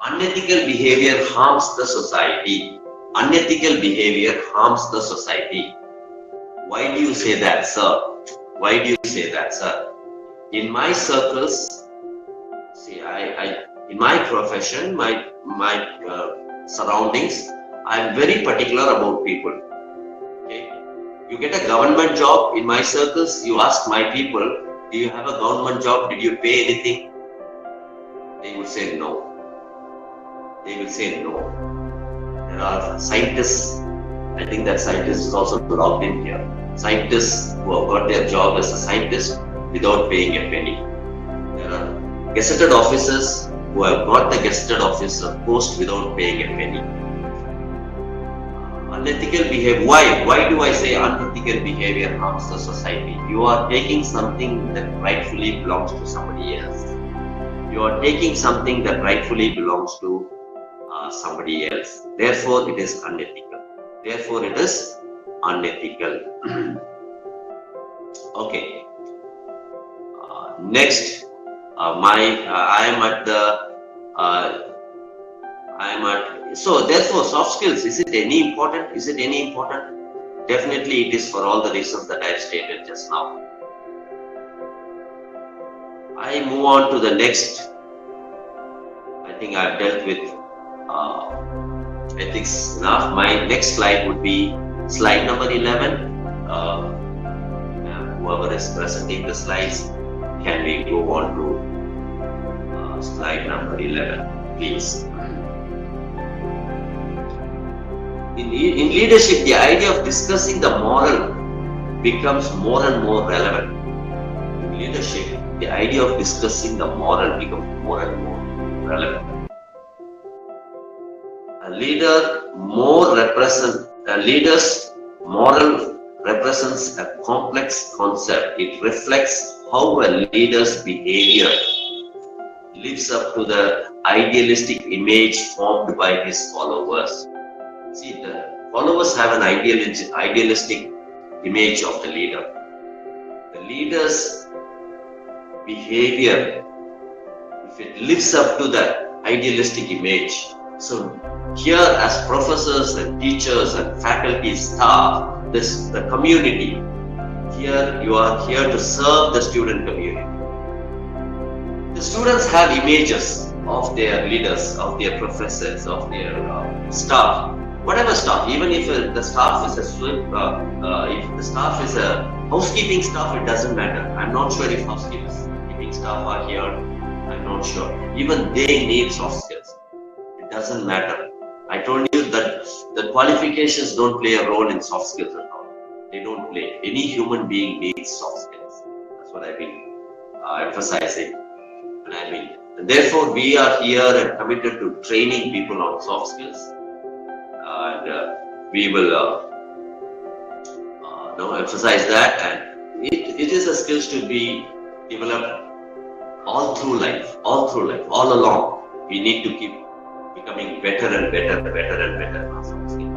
Speaker 3: Unethical behavior harms the society. Unethical behavior harms the society. Why do you say that, sir? Why do you say that, sir? In my circles, see, in my profession, my surroundings, I am very particular about people. Okay? You get a government job, in my circles, you ask my people, do you have a government job? Did you pay anything? They will say no. They will say no. There are scientists, I think that scientist is also logged in here. Scientists who have got their job as a scientist without paying a penny. There are gazetted officers who have got the gazetted officer post without paying a penny. Unethical behavior. Why do I say unethical behavior harms the society? You are taking something that rightfully belongs to somebody else. You are taking something that rightfully belongs to somebody else. Therefore, it is unethical. Therefore, it is unethical. Okay. Next, I am at the. So therefore, soft skills, is it any important? Is it any important? Definitely it is, for all the reasons that I have stated just now. I move on to the next. I think I have dealt with ethics enough. My next slide would be slide number 11. Whoever is presenting the slides, can we go on to slide number 11, please? In leadership, the idea of discussing the moral becomes more and more relevant. In leadership, the idea of discussing the moral becomes more and more relevant. A leader's moral represents a complex concept. It reflects how a leader's behavior lives up to the idealistic image formed by his followers. See, the followers have an idealistic image of the leader. The leader's behavior, if it lives up to the idealistic image. So here, as professors and teachers and faculty, staff, the community, here you are here to serve the student community. The students have images of their leaders, of their professors, of their staff. Whatever staff, even if the staff is if the staff is a housekeeping staff, it doesn't matter. I'm not sure if housekeeping staff are here. I'm not sure. Even they need soft skills. It doesn't matter. I told you that the qualifications don't play a role in soft skills at all. They don't play. Any human being needs soft skills. That's what I've been emphasizing. And therefore, we are here and committed to training people on soft skills. And we will emphasize that, and it is a skills to be developed all through life, all along. We need to keep becoming better and better on soft skills.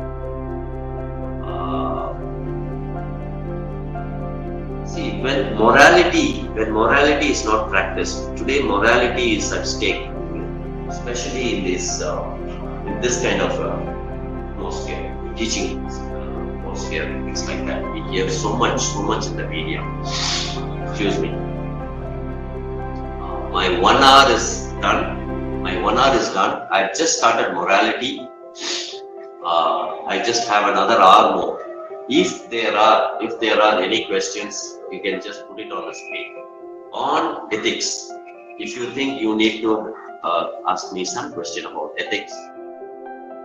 Speaker 3: See, when morality is not practiced, today morality is at stake, especially in this kind of atmosphere, teaching atmosphere, things like that. We hear so much in the media. Excuse me. My 1 hour is done. I've just started morality. I just have another hour more. If there are any questions, you can just put it on the screen. On ethics, if you think you need to ask me some question about ethics,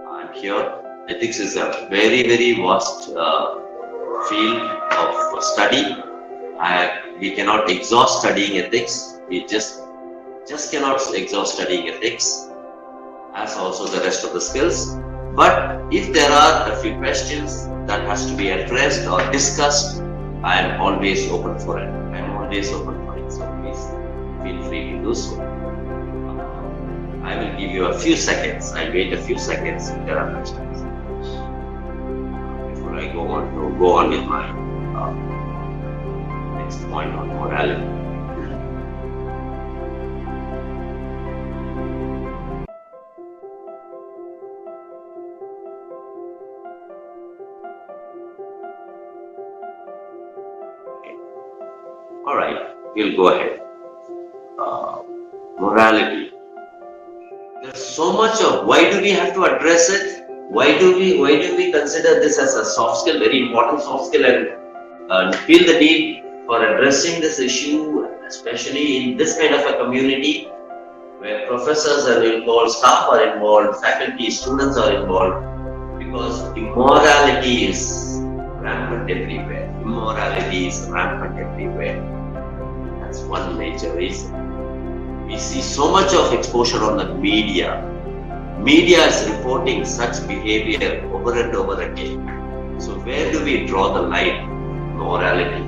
Speaker 3: I'm here. Ethics is a very, very vast field of study. We cannot exhaust studying ethics. We just cannot exhaust studying ethics, as also the rest of the skills. But if there are a few questions that has to be addressed or discussed, I am always open for it. So please feel free to do so. I will give you a few seconds. I'll wait a few seconds if there are questions before I go on with my next point on morality. All right, we'll go ahead. Morality. There's so much of why do we have to address it? Why do we consider this as a soft skill, very important soft skill, and feel the need for addressing this issue, especially in this kind of a community where professors are involved, staff are involved, faculty, students are involved, because immorality is rampant everywhere. That's one major reason. We see so much of exposure on the media. Media is reporting such behavior over and over again. So where do we draw the line? Morality.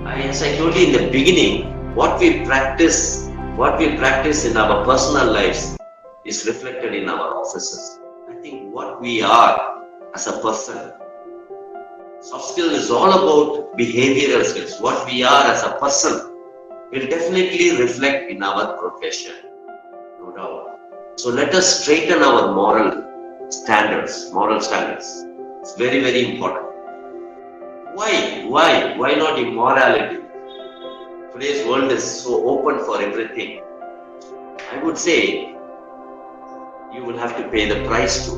Speaker 3: As I told you in the beginning, what we practice in our personal lives is reflected in our offices. I think what we are as a person. Soft skill is all about behavioral skills. What we are as a person will definitely reflect in our profession, no doubt. So let us straighten our moral standards. It's very, very important. Why not immorality? Today's world is so open for everything. I would say you will have to pay the price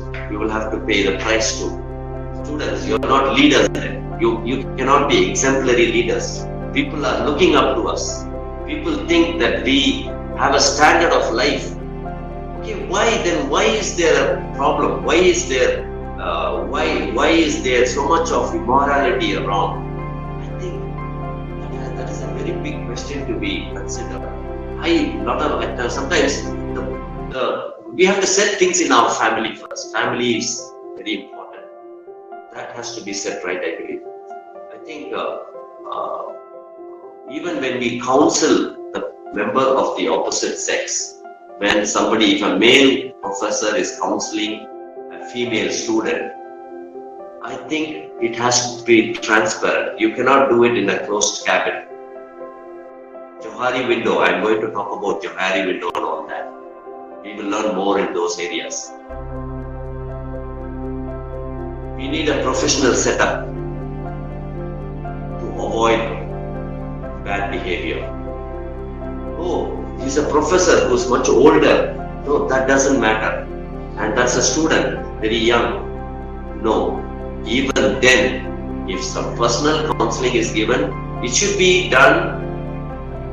Speaker 3: too. Students, you're not leaders then. You cannot be exemplary leaders. People are looking up to us. People think that we have a standard of life. Okay, why is there a problem? Why is there so much of immorality around? I think that is a very big question to be considered. Sometimes we have to set things in our family first. Family is very important. That has to be set right, I believe. I think even when we counsel the member of the opposite sex, if a male professor is counseling a female student, I think it has to be transparent. You cannot do it in a closed cabin. Johari window, I'm going to talk about Johari window and all that. We will learn more in those areas. We need a professional setup to avoid bad behavior. Oh, he's a professor who's much older. No, that doesn't matter. And that's a student, very young. No, even then, if some personal counseling is given, it should be done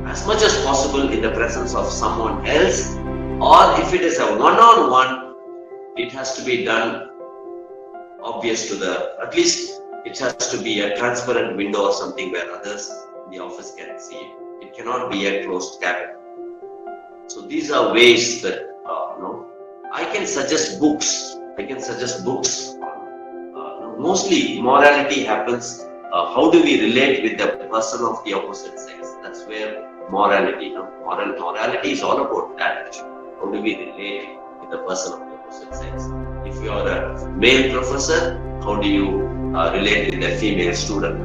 Speaker 3: as much as possible in the presence of someone else, or if it is a one-on-one, it has to be done obvious at least it has to be a transparent window or something where others in the office can see it. It cannot be a closed cabin. So these are ways that, I can suggest books. Mostly morality happens, how do we relate with the person of the opposite sex? That's where morality is all about that. How do we relate with the person of the opposite sex? If you are a male professor, how do you relate with a female student?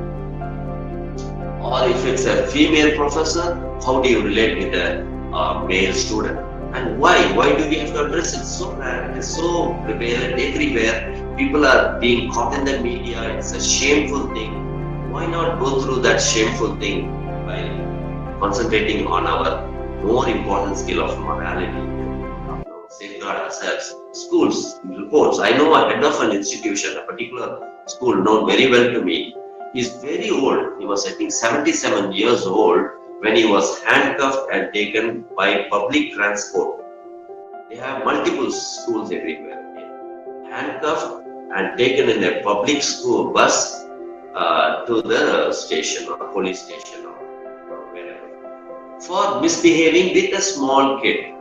Speaker 3: Or if it's a female professor, how do you relate with a male student? And why do we have to address it? So bad. It is so prevalent everywhere. People are being caught in the media. It's a shameful thing. Why not go through that shameful thing by concentrating on our more important skill of morality? Safeguard ourselves. Schools, reports. I know a head of an institution, a particular school known very well to me. He's very old. He was, I think, 77 years old when he was handcuffed and taken by public transport. They have multiple schools everywhere. Handcuffed and taken in a public school bus to the station or police station or wherever for misbehaving with a small kid,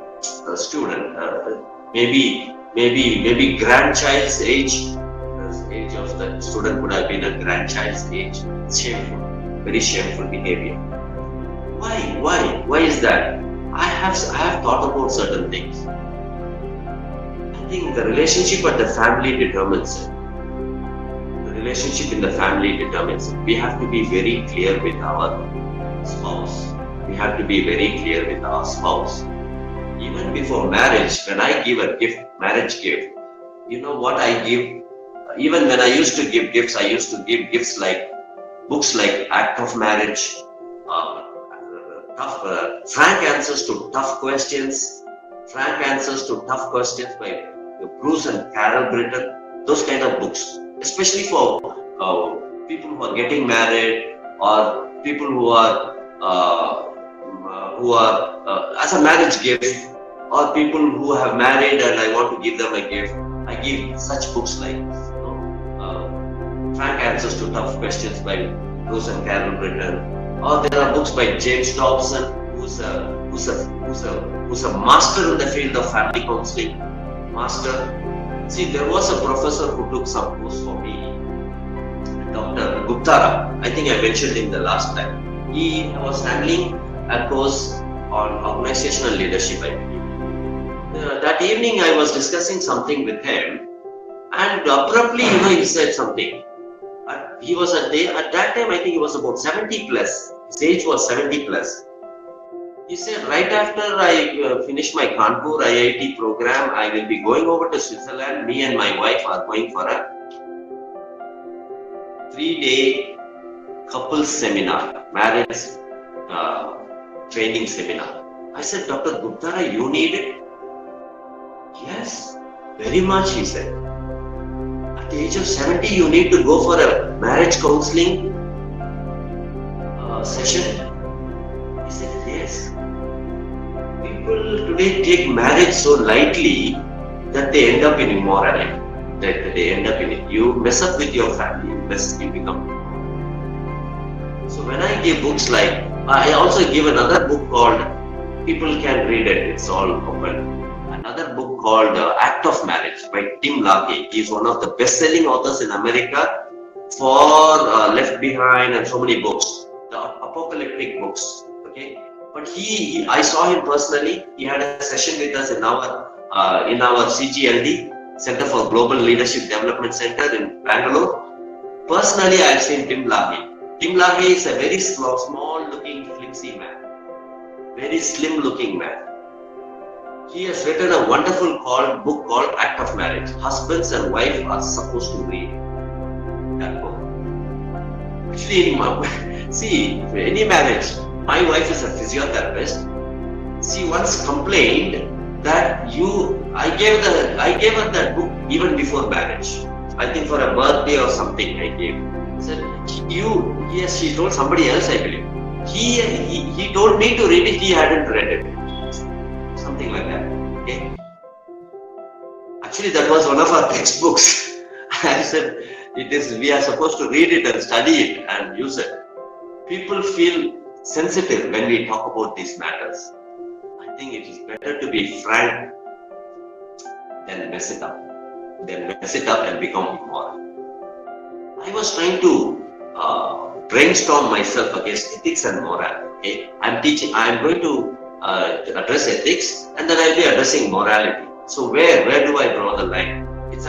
Speaker 3: a student, maybe grandchild's age. The age of the student would have been a grandchild's age. Shameful, very shameful behavior. Why is that? I have thought about certain things. I think the relationship at the family determines it. The relationship in the family determines it. We have to be very clear with our spouse. Even before marriage, when I give a gift, marriage gift, you know what I give? Even when I used to give gifts, I used to give gifts like books like Act of Marriage, frank answers to tough questions by Bruce and Carol Britton, those kind of books, especially for people who are getting married or people who are as a marriage gift, or people who have married and I want to give them a gift. I give such books like Frank Answers to Tough Questions by Bruce and Carol Britton. Or there are books by James Dobson, who's a master in the field of family counseling. See, there was a professor who took some course for me, Dr. Guptara. I think I mentioned him the last time. He was handling a course on organizational leadership, I believe. That evening I was discussing something with him, And abruptly, he said something. He was at that time, I think he was about 70 plus. His age was 70 plus. He said, right after I finish my Kanpur IIT program, I will be going over to Switzerland. Me and my wife are going for a 3-day couples seminar, marriage training seminar. I said, Dr. Gupta, you need it? Yes, very much, he said. At the age of 70, you need to go for a marriage counseling session. He said, yes. People today take marriage so lightly that they end up in immorality. That they end up in it. You mess up with your family, you become. So when I give books like, I also give another book called, people can read it, it's all open. Another book called Act of Marriage by Tim LaHaye. He is one of the best-selling authors in America for Left Behind and so many books, the apocalyptic books. Okay, but I saw him personally. He had a session with us in our CGLD, Center for Global Leadership Development Center in Bangalore. Personally, I have seen Tim LaHaye. Tim LaHaye is a very small-looking, flimsy man, very slim-looking man. He has written a wonderful book called Act of Marriage. Husbands and wife are supposed to read that book. Actually, see, any marriage, my wife is a physiotherapist. She once complained that I gave her that book even before marriage. I think for a birthday or something I gave. Said, yes, she told somebody else, I believe. He told me to read it, he hadn't read it. Something like that. Okay. Actually, that was one of our textbooks. I said, we are supposed to read it and study it and use it. People feel sensitive when we talk about these matters. I think it is better to be frank than mess it up. And become immoral. I was trying to brainstorm myself against ethics and morality. Okay? I'm going to address ethics, and then I'll be addressing morality. So where do I draw the line? It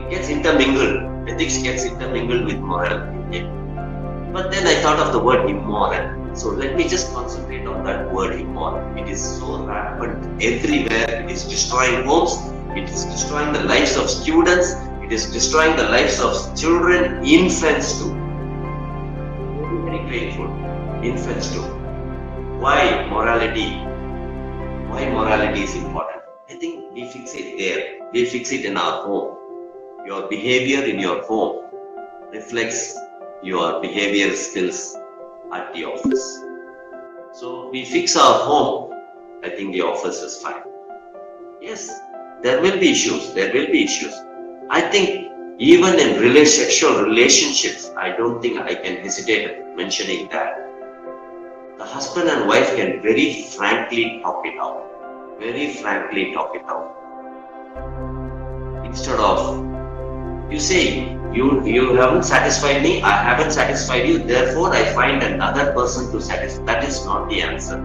Speaker 3: gets intermingled. Ethics gets intermingled with morality. Okay? But then I thought of the word immoral. So let me just concentrate on that word immoral. It is so rampant everywhere. It is destroying homes. It is destroying the lives of students. It is destroying the lives of children, infants too. Very, very painful. Infants too. Why morality is important? I think we fix it there. We fix it in our home. Your behavior in your home reflects your behavioral skills at the office. So we fix our home, I think the office is fine. Yes, there will be issues. I think even in sexual relationships, I don't think I can hesitate mentioning that. The husband and wife can very frankly talk it out. Instead of, you say, you haven't satisfied me, I haven't satisfied you, therefore I find another person to satisfy. That is not the answer. A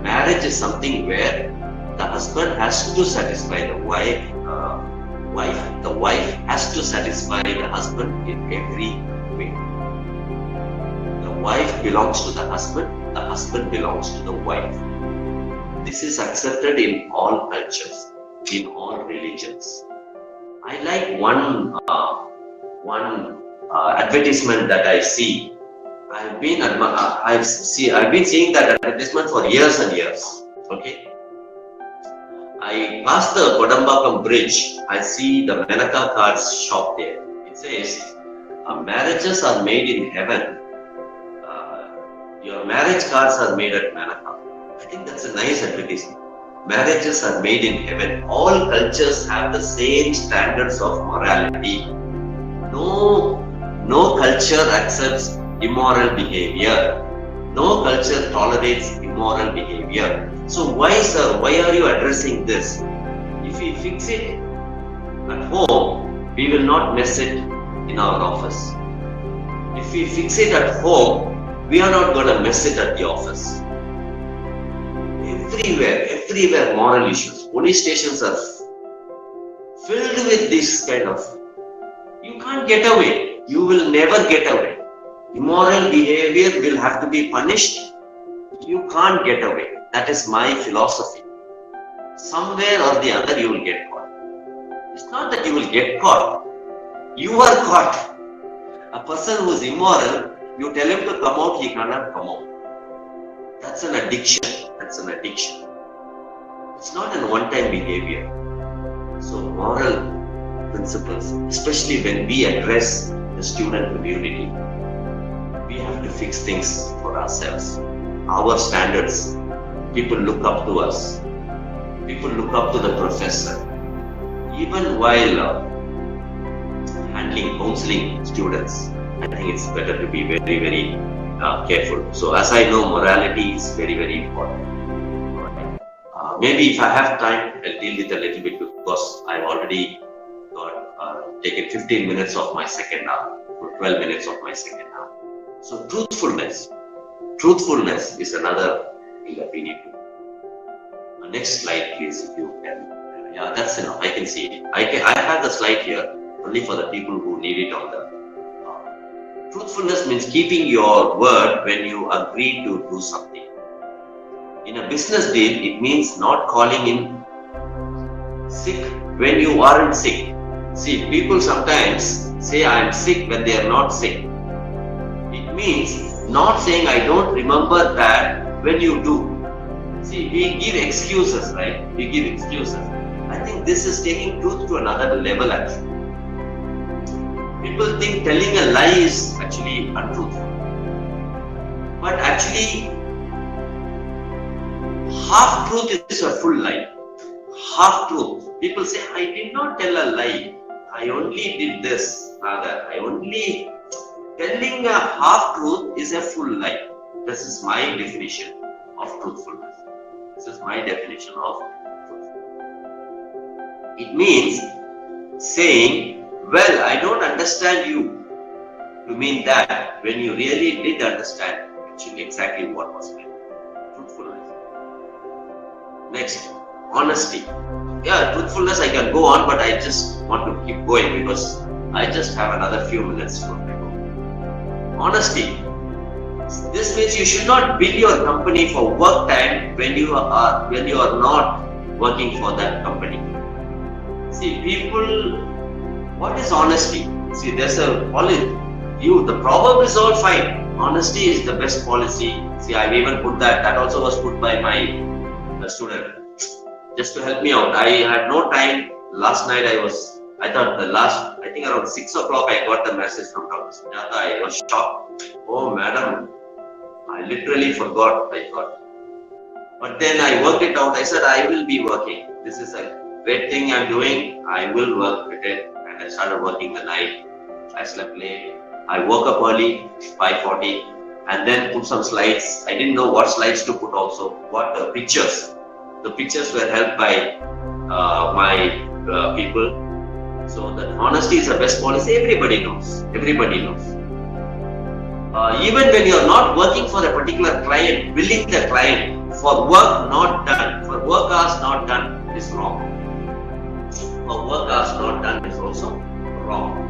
Speaker 3: marriage is something where the husband has to satisfy the wife. The wife has to satisfy the husband in every way. The wife belongs to the husband belongs to the wife. This is accepted in all cultures, in all religions. I like one advertisement that I see. I've been seeing that advertisement for years and years. Okay. I pass the Kodambakam bridge. I see the Menaka cards shop there. It says, marriages are made in heaven. Your marriage cards are made at Menaka. I think that's a nice advertisement. Marriages are made in heaven. All cultures have the same standards of morality. No culture accepts immoral behavior. No culture tolerates immoral behavior. So why, sir, why are you addressing this? If we fix it at home, we will not mess it in our office. If we fix it at home, we are not going to mess it at the office. Everywhere moral issues. Police stations are filled with this kind of, you can't get away. You will never get away. Immoral behavior will have to be punished. You can't get away. That is my philosophy. Somewhere or the other you will get caught. It's not that you will get caught. You are caught. A person who is immoral, you tell him to come out, he cannot come out. That's an addiction. That's an addiction. It's not a one-time behavior. So moral principles, especially when we address the student community, we have to fix things for ourselves. Our standards, people look up to us. People look up to the professor. Even while handling, counseling students, I think it's better to be very, very careful. So as I know, morality is very, very important. Maybe if I have time, I'll deal with a little bit because I've already got taken 15 minutes of my second hour, or 12 minutes of my second hour. So truthfulness is another thing that we need to do. Next slide, please, if you can. Yeah, that's enough. I can see it. I have the slide here only for the people who need it on the. Truthfulness means keeping your word when you agree to do something. In a business deal, it means not calling in sick when you aren't sick. See, people sometimes say I am sick when they are not sick. It means not saying I don't remember that when you do. See, we give excuses, right? We give excuses. I think this is taking truth to another level actually. People think telling a lie is actually untruthful. But actually, half truth is a full lie. Half truth. People say, I did not tell a lie. I only did this. Rather, telling a half truth is a full lie. This is my definition of truthfulness. This is my definition of truthfulness. It means saying, well, I don't understand you, to mean that when you really did understand actually exactly what was meant. Truthfulness. Next, honesty. Yeah, truthfulness I can go on, but I just want to keep going because I just have another few minutes to go. Honesty. This means you should not bill your company for work time when you are not working for that company. See, people, what is honesty? See, there's a policy. The proverb is all fine. Honesty is the best policy. See, I've even put that. That also was put by my student. Just to help me out. I had no time. Last night I think around 6 o'clock I got the message from Dr. Sujata. I was shocked. Oh, madam, I literally forgot, I thought. But then I worked it out. I said, I will be working. This is a great thing I'm doing. I will work with it. And I started working the night. I slept late. I woke up early, 5:40, and then put some slides. I didn't know what slides to put also. What the pictures. The pictures were helped by my people. So that honesty is the best policy. Everybody knows. Everybody knows. Even when you are not working for a particular client, billing the client for work not done, for work hours not done is wrong. For work hours not done is also wrong.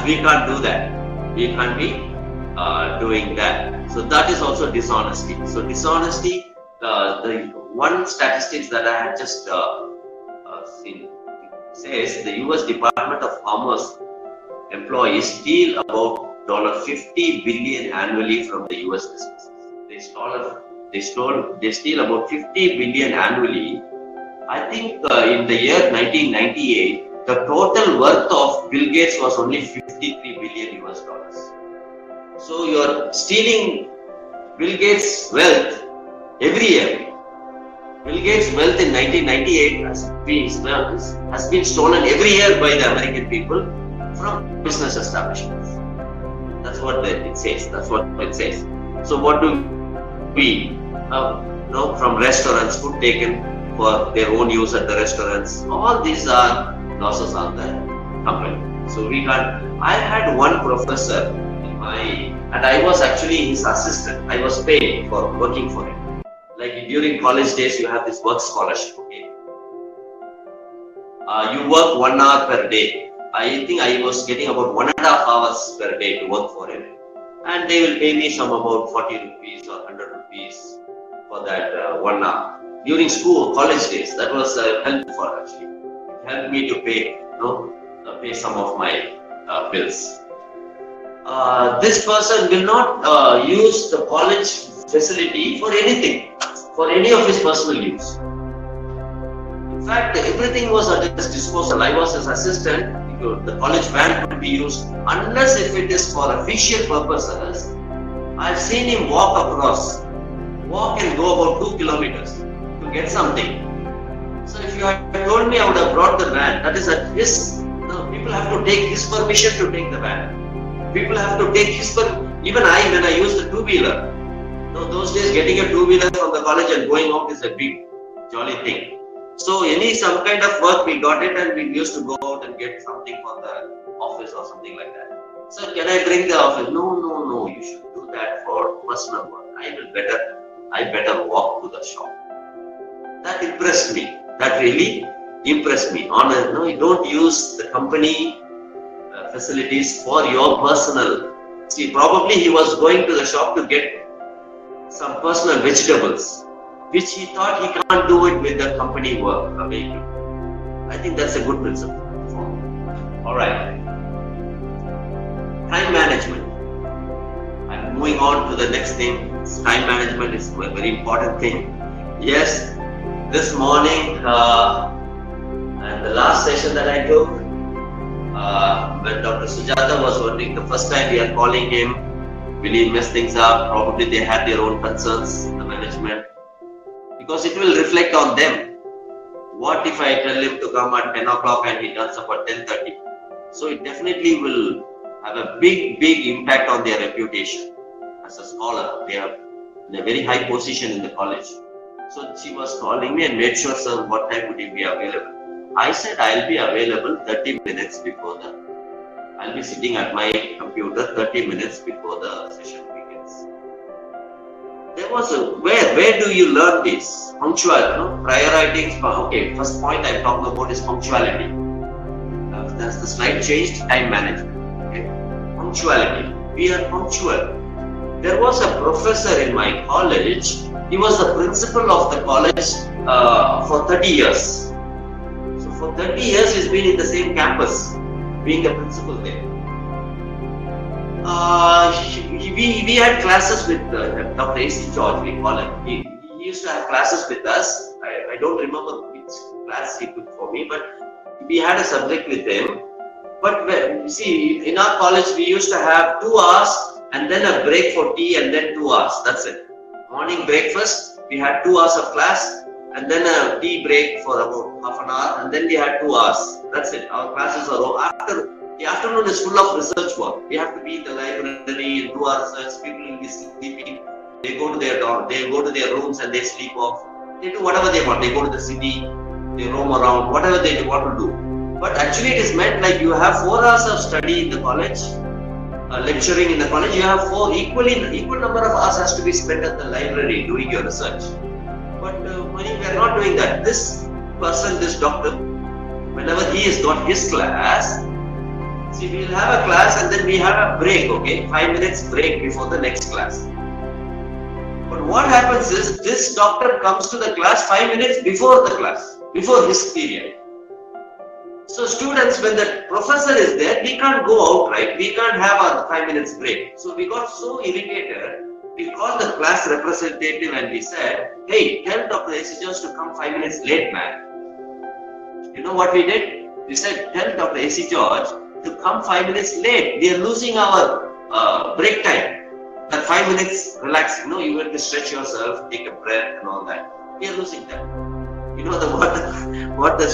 Speaker 3: We can't do that. We can't be doing that. So that is also dishonesty. So dishonesty, the one statistics that I had just seen says the US Department of Commerce employees steal about $50 billion annually from the US businesses. They steal about $50 billion annually. I think in the year 1998, the total worth of Bill Gates was only $53 billion US dollars. So you're stealing Bill Gates' wealth every year. Bill Gates' wealth in 1998 has been stolen every year by the American people from business establishments. That's what it says. That's what it says. So what do we from restaurants, food taken for their own use at the restaurants? All these are losses on the company. So we can't. I had one professor and I was actually his assistant. I was paid for working for him. Like during college days, you have this work scholarship. Okay? you work 1 hour per day. I think I was getting about 1.5 hours per day to work for him. And they will pay me some about 40 rupees or 100 rupees for that 1 hour. During school, college days, that was helpful actually. It helped me to pay, pay some of my bills. This person will not use the college facility for anything, for any of his personal use. In fact, everything was at his disposal. I was his assistant. The college van could be used unless if it is for official purposes. I've seen him walk and go about 2 kilometers to get something. So if you had told me, I would have brought the van. That is at his. People have to take his permission to take the van. People have to take his permission. Even when I used the two-wheeler. Those days getting a two-wheeler from the college and going out is a big jolly thing. So some kind of work we got it, and we used to go out and get something for the office or something like that. So can I bring the office? No, you should do that for personal work. I better walk to the shop. That impressed me. That really impressed me. You don't use the company facilities for your personal. See, probably he was going to the shop to get some personal vegetables, which he thought he can't do it with the company work vehicle. I think that's a good principle. Alright. Time management. I'm moving on to the next thing. Time management is a very important thing. Yes, this morning and the last session that I took, when Dr. Sujata was wondering, the first time we are calling him, will he mess things up? Probably they had their own concerns, the management. Because it will reflect on them. What if I tell him to come at 10 o'clock and he turns up at 10:30? So it definitely will have a big impact on their reputation as a scholar. They are in a very high position in the college. So she was calling me and made sure, sir, what time would you be available? I said I'll be available 30 minutes before I'll be sitting at my computer 30 minutes before the session begins. There was where do you learn this? Punctuality, prior writings. Okay, first point I'm talking about is punctuality. That's the slide changed, time management. Okay, punctuality. We are punctual. There was a professor in my college. He was the principal of the college for 30 years. So for 30 years he's been in the same campus, being the principal there. We had classes with Dr. A.C. George, we call him. He used to have classes with us. I don't remember which class he took for me, but we had a subject with him. But see, in our college we used to have 2 hours and then a break for tea and then 2 hours. That's it. Morning breakfast, we had 2 hours of class and then a tea break for about half an hour and then we had 2 hours. That's it. Our classes are over. The afternoon is full of research work. We have to be in the library and do our research. People will be sleeping. They go to their rooms and they sleep off. They do whatever they want. They go to the city. They roam around. Whatever they want to do. But actually, it is meant like you have 4 hours of study in the college, lecturing in the college. You have equal number of hours has to be spent at the library doing your research. But we are not doing that. This person, this doctor, whenever he has got his class. See, we will have a class and then we have a break, okay? 5 minutes break before the next class. But what happens is, this doctor comes to the class 5 minutes before the class, before his period. So students, when the professor is there, we can't go out, right? We can't have our 5 minutes break. So we got so irritated, we called the class representative and we said, hey, tell Dr. A.C. George to come 5 minutes late, man. You know what we did? We said, tell Dr. A.C. George to come 5 minutes late. We are losing our break time. That 5 minutes, relax. You have to stretch yourself, take a breath and all that. We are losing that. You know what the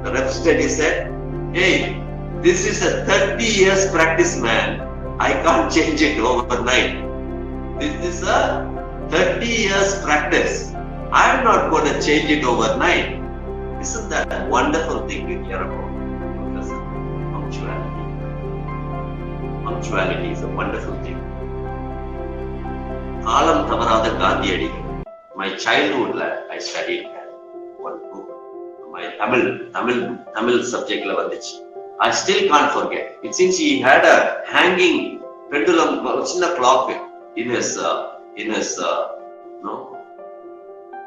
Speaker 3: representative said? Hey, this is a 30 years practice, man. I can't change it overnight. This is a 30 years practice. I'm not going to change it overnight. Isn't that a wonderful thing to hear about? Punctuality. Punctuality is a wonderful thing. Kalam Thavarada Gandhiyadigal. My childhood, I studied one book. my Tamil subject la vandichu. I still can't forget. It seems he had a hanging pendulum, chinna clock in his no,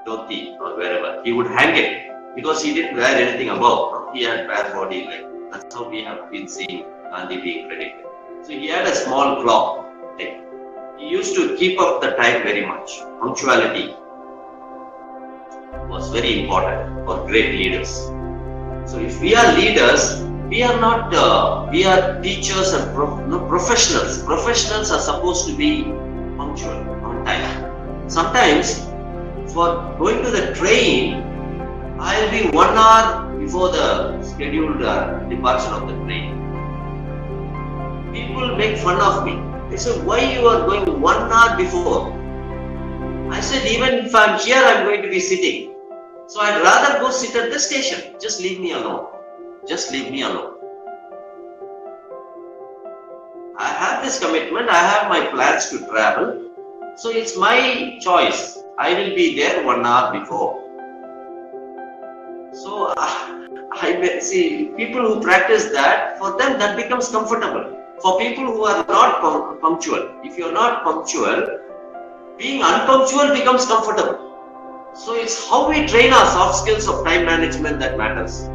Speaker 3: dhoti or wherever. He would hang it because he didn't wear anything above. He had bare body, like that's how we have been seeing Gandhi being predicted. So he had a small clock. He used to keep up the time very much. Punctuality was very important for great leaders. So if we are leaders, we are not, we are teachers and professionals. Professionals are supposed to be punctual, on time. Sometimes for going to the train, I'll be 1 hour before the scheduled departure of the train. People make fun of me. They say, why you are going 1 hour before? I said, even if I'm here, I'm going to be sitting. So I'd rather go sit at the station. Just leave me alone. Just leave me alone. I have this commitment. I have my plans to travel. So it's my choice. I will be there 1 hour before. So I see people who practice that, for them that becomes comfortable. For people who are not punctual, if you're not punctual, being unpunctual becomes comfortable. So it's how we train our soft skills of time management that matters.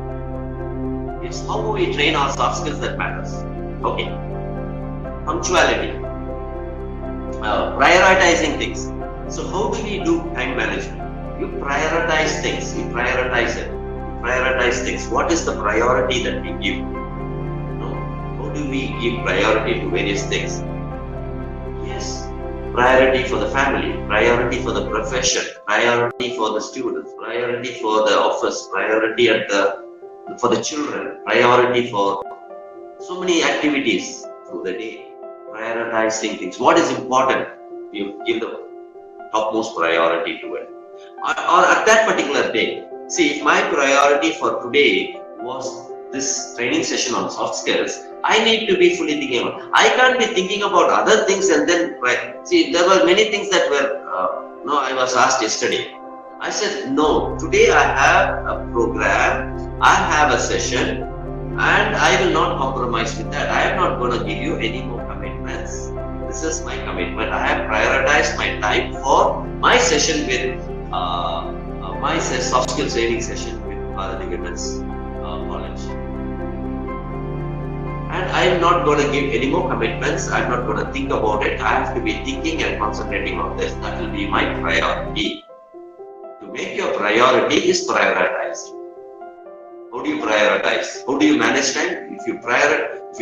Speaker 3: It's how we train our soft skills that matters. Okay. Punctuality. Prioritizing things. So how do we do time management? You prioritize things. You prioritize it. You prioritize things. What is the priority that we give? How do we give priority to various things? Yes. Priority for the family, priority for the profession, priority for the students, priority for the office, priority for the children, priority for so many activities through the day. Prioritizing things. What is important? You give the topmost priority to it. Or at that particular day. See, if my priority for today was this training session on soft skills, I need to be fully thinking about. I can't be thinking about other things and then, see, there were many things that were, I was asked yesterday. I said, no, today I have a program, I have a session, and I will not compromise with that. I am not going to give you any more commitments. This is my commitment. I have prioritized my time for my session with, my soft skills training session with Bharati Women's College. And I am not going to give any more commitments. I am not going to think about it. I have to be thinking and concentrating on this. That will be my priority. To make your priority is prioritizing. How do you prioritize? How do you manage time? If you prioritize,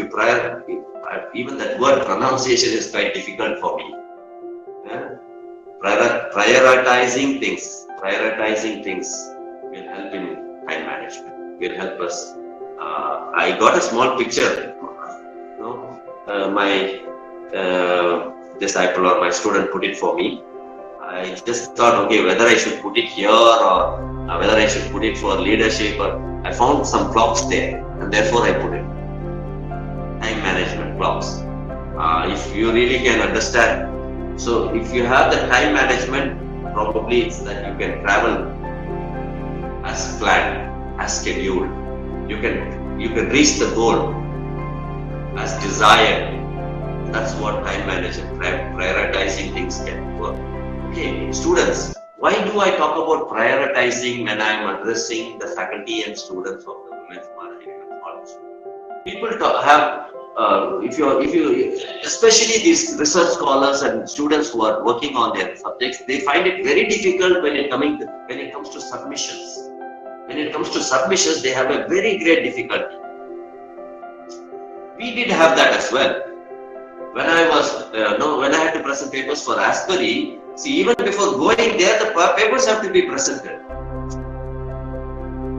Speaker 3: even that word pronunciation is quite difficult for me. Prioritizing things will help in time management. Will help us. I got a small picture. My disciple or my student put it for me. I just thought, okay, whether I should put it here or whether I should put it for leadership. Or I found some clocks there, and therefore I put it. Time management clocks. If you really can understand, so if you have the time management, probably it's that you can travel as planned, as scheduled. You can reach the goal as desired. That's what time management, prioritizing things can work. Okay, students, why do I talk about prioritizing when I am addressing the faculty and students of the Women's Bharati Women's College? People have, if you, especially these research scholars and students who are working on their subjects, they find it very difficult when it comes to submissions. When it comes to submissions, they have a very great difficulty. We did have that as well. When I had to present papers for Asbury, see, even before going there, the papers have to be presented.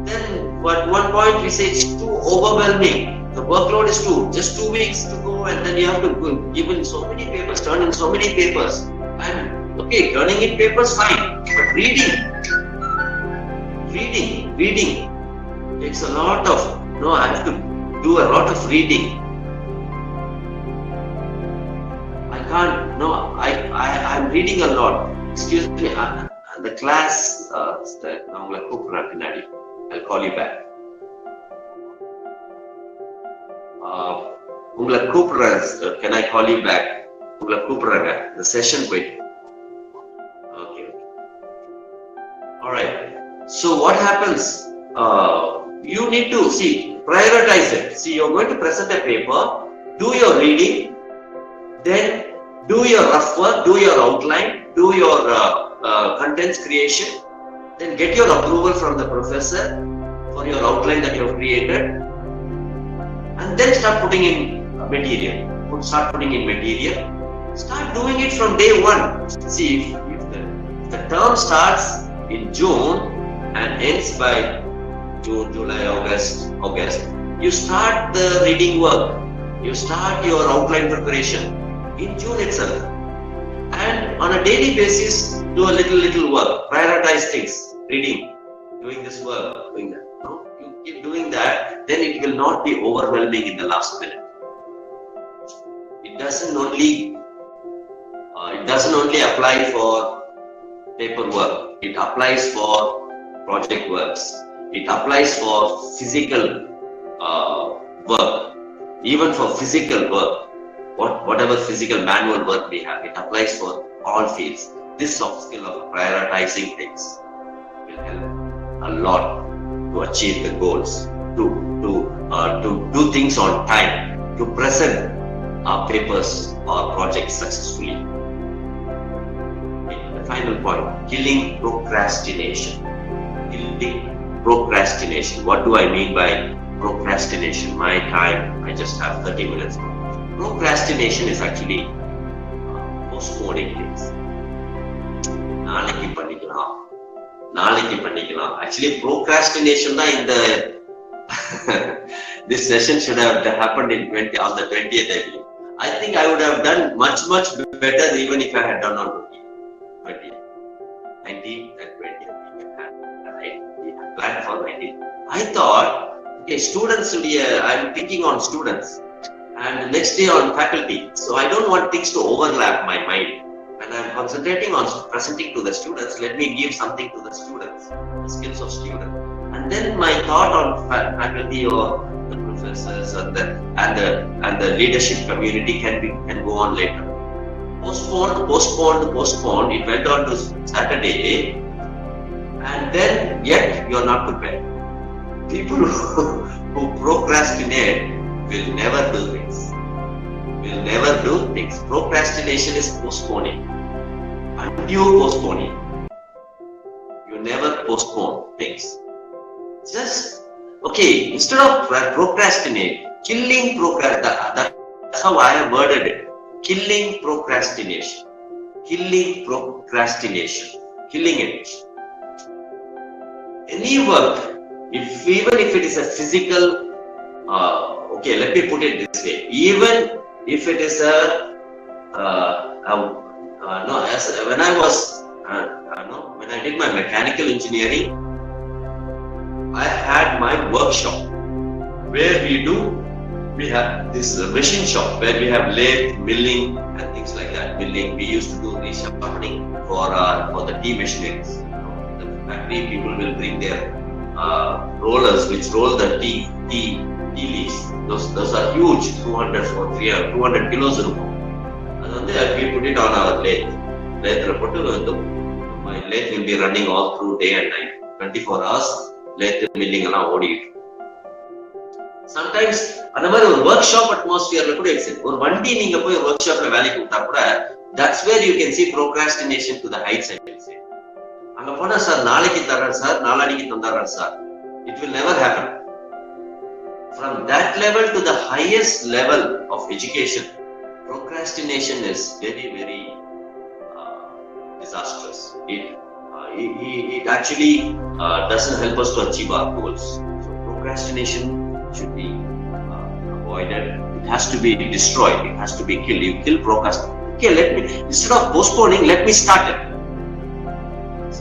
Speaker 3: Then at one point we say it's too overwhelming. The workload is just 2 weeks to go, and then you have to give in so many papers, turn in so many papers. And okay, turning in papers, fine, but reading takes a lot of, I have to do a lot of reading. I can't, I'm reading a lot. Excuse me, the class, I'll call you back. உங்களை கூப்பிடுறேன். Can I call you back? உங்களை கூப்பிடுறாங்க. The session போயிட்டு. Okay. Alright. So what happens? You need to prioritize it. See, you're going to present a paper, do your reading, then do your rough work, do your outline, do your contents creation, then get your approval from the professor for your outline that you have created, and then start putting in material. Start putting in material. Start doing it from day one. See, if the term starts in June and ends by June, July, August, you start the reading work. You start your outline preparation in June itself. And on a daily basis, do a little work. Prioritize things. Reading, doing this work, doing that. No? You keep doing that, then it will not be overwhelming in the last minute. It doesn't only apply for paperwork. It applies for project works. It applies for physical work. Even for physical work, whatever physical manual work we have, it applies for all fields. This soft skill of prioritizing things will help a lot to achieve the goals, to do things on time, to present our papers or projects successfully. The final point, killing procrastination. Killing procrastination. What do I mean by procrastination? My time, I just have 30 minutes. Procrastination is actually postponing things. நாளைக்கு பண்ணிக்கலாம். Actually, procrastination in the this session should have happened on the 20th, I believe. I think I would have done much better even if I had done on 20th. 19th and 20th. Right? Planned for 19th. I thought, okay, students, I'm thinking on students and next day on faculty. So I don't want things to overlap my mind. When I'm concentrating on presenting to the students, let me give something to the students, the skills of students. And then my thought on faculty or the professors and the leadership community can go on later. Postponed. It went on to Saturday, and then yet you're not prepared. People who procrastinate will never do things. Procrastination is postponing. Undue postponing. You never postpone things. Just, okay, instead of procrastinate, killing procrastination. That's how I have worded it. Killing procrastination. Killing it. Any work, even if it is a physical, okay, let me put it this way. Even if it is when I did my mechanical engineering, I had my workshop where we have this machine shop where we have lathe, milling and things like that. Milling, we used to do resharpening for the tea machineries. The factory people will bring their rollers which roll the tea leaves. Those are huge, 200 kilos. We put it on our lathe. My lathe will be running all through day and night, 24 hours. Lathe milling and all. Sometimes another workshop atmosphere or one day நீங்க போய் workshopல வேலைக்கு விட்டா கூட, that's where you can see procrastination to the heights, I will say. அங்க போனா sir நாளைக்கு தரேன் sir, நாளானிக்கு தந்தறேன் sir. It will never happen. From that level to the highest level of education, procrastination is very disastrous. It actually doesn't help us to achieve our goals. So procrastination should be avoided. It has to be destroyed. It has to be killed. You kill procrastination. Okay, instead of postponing, let me start it.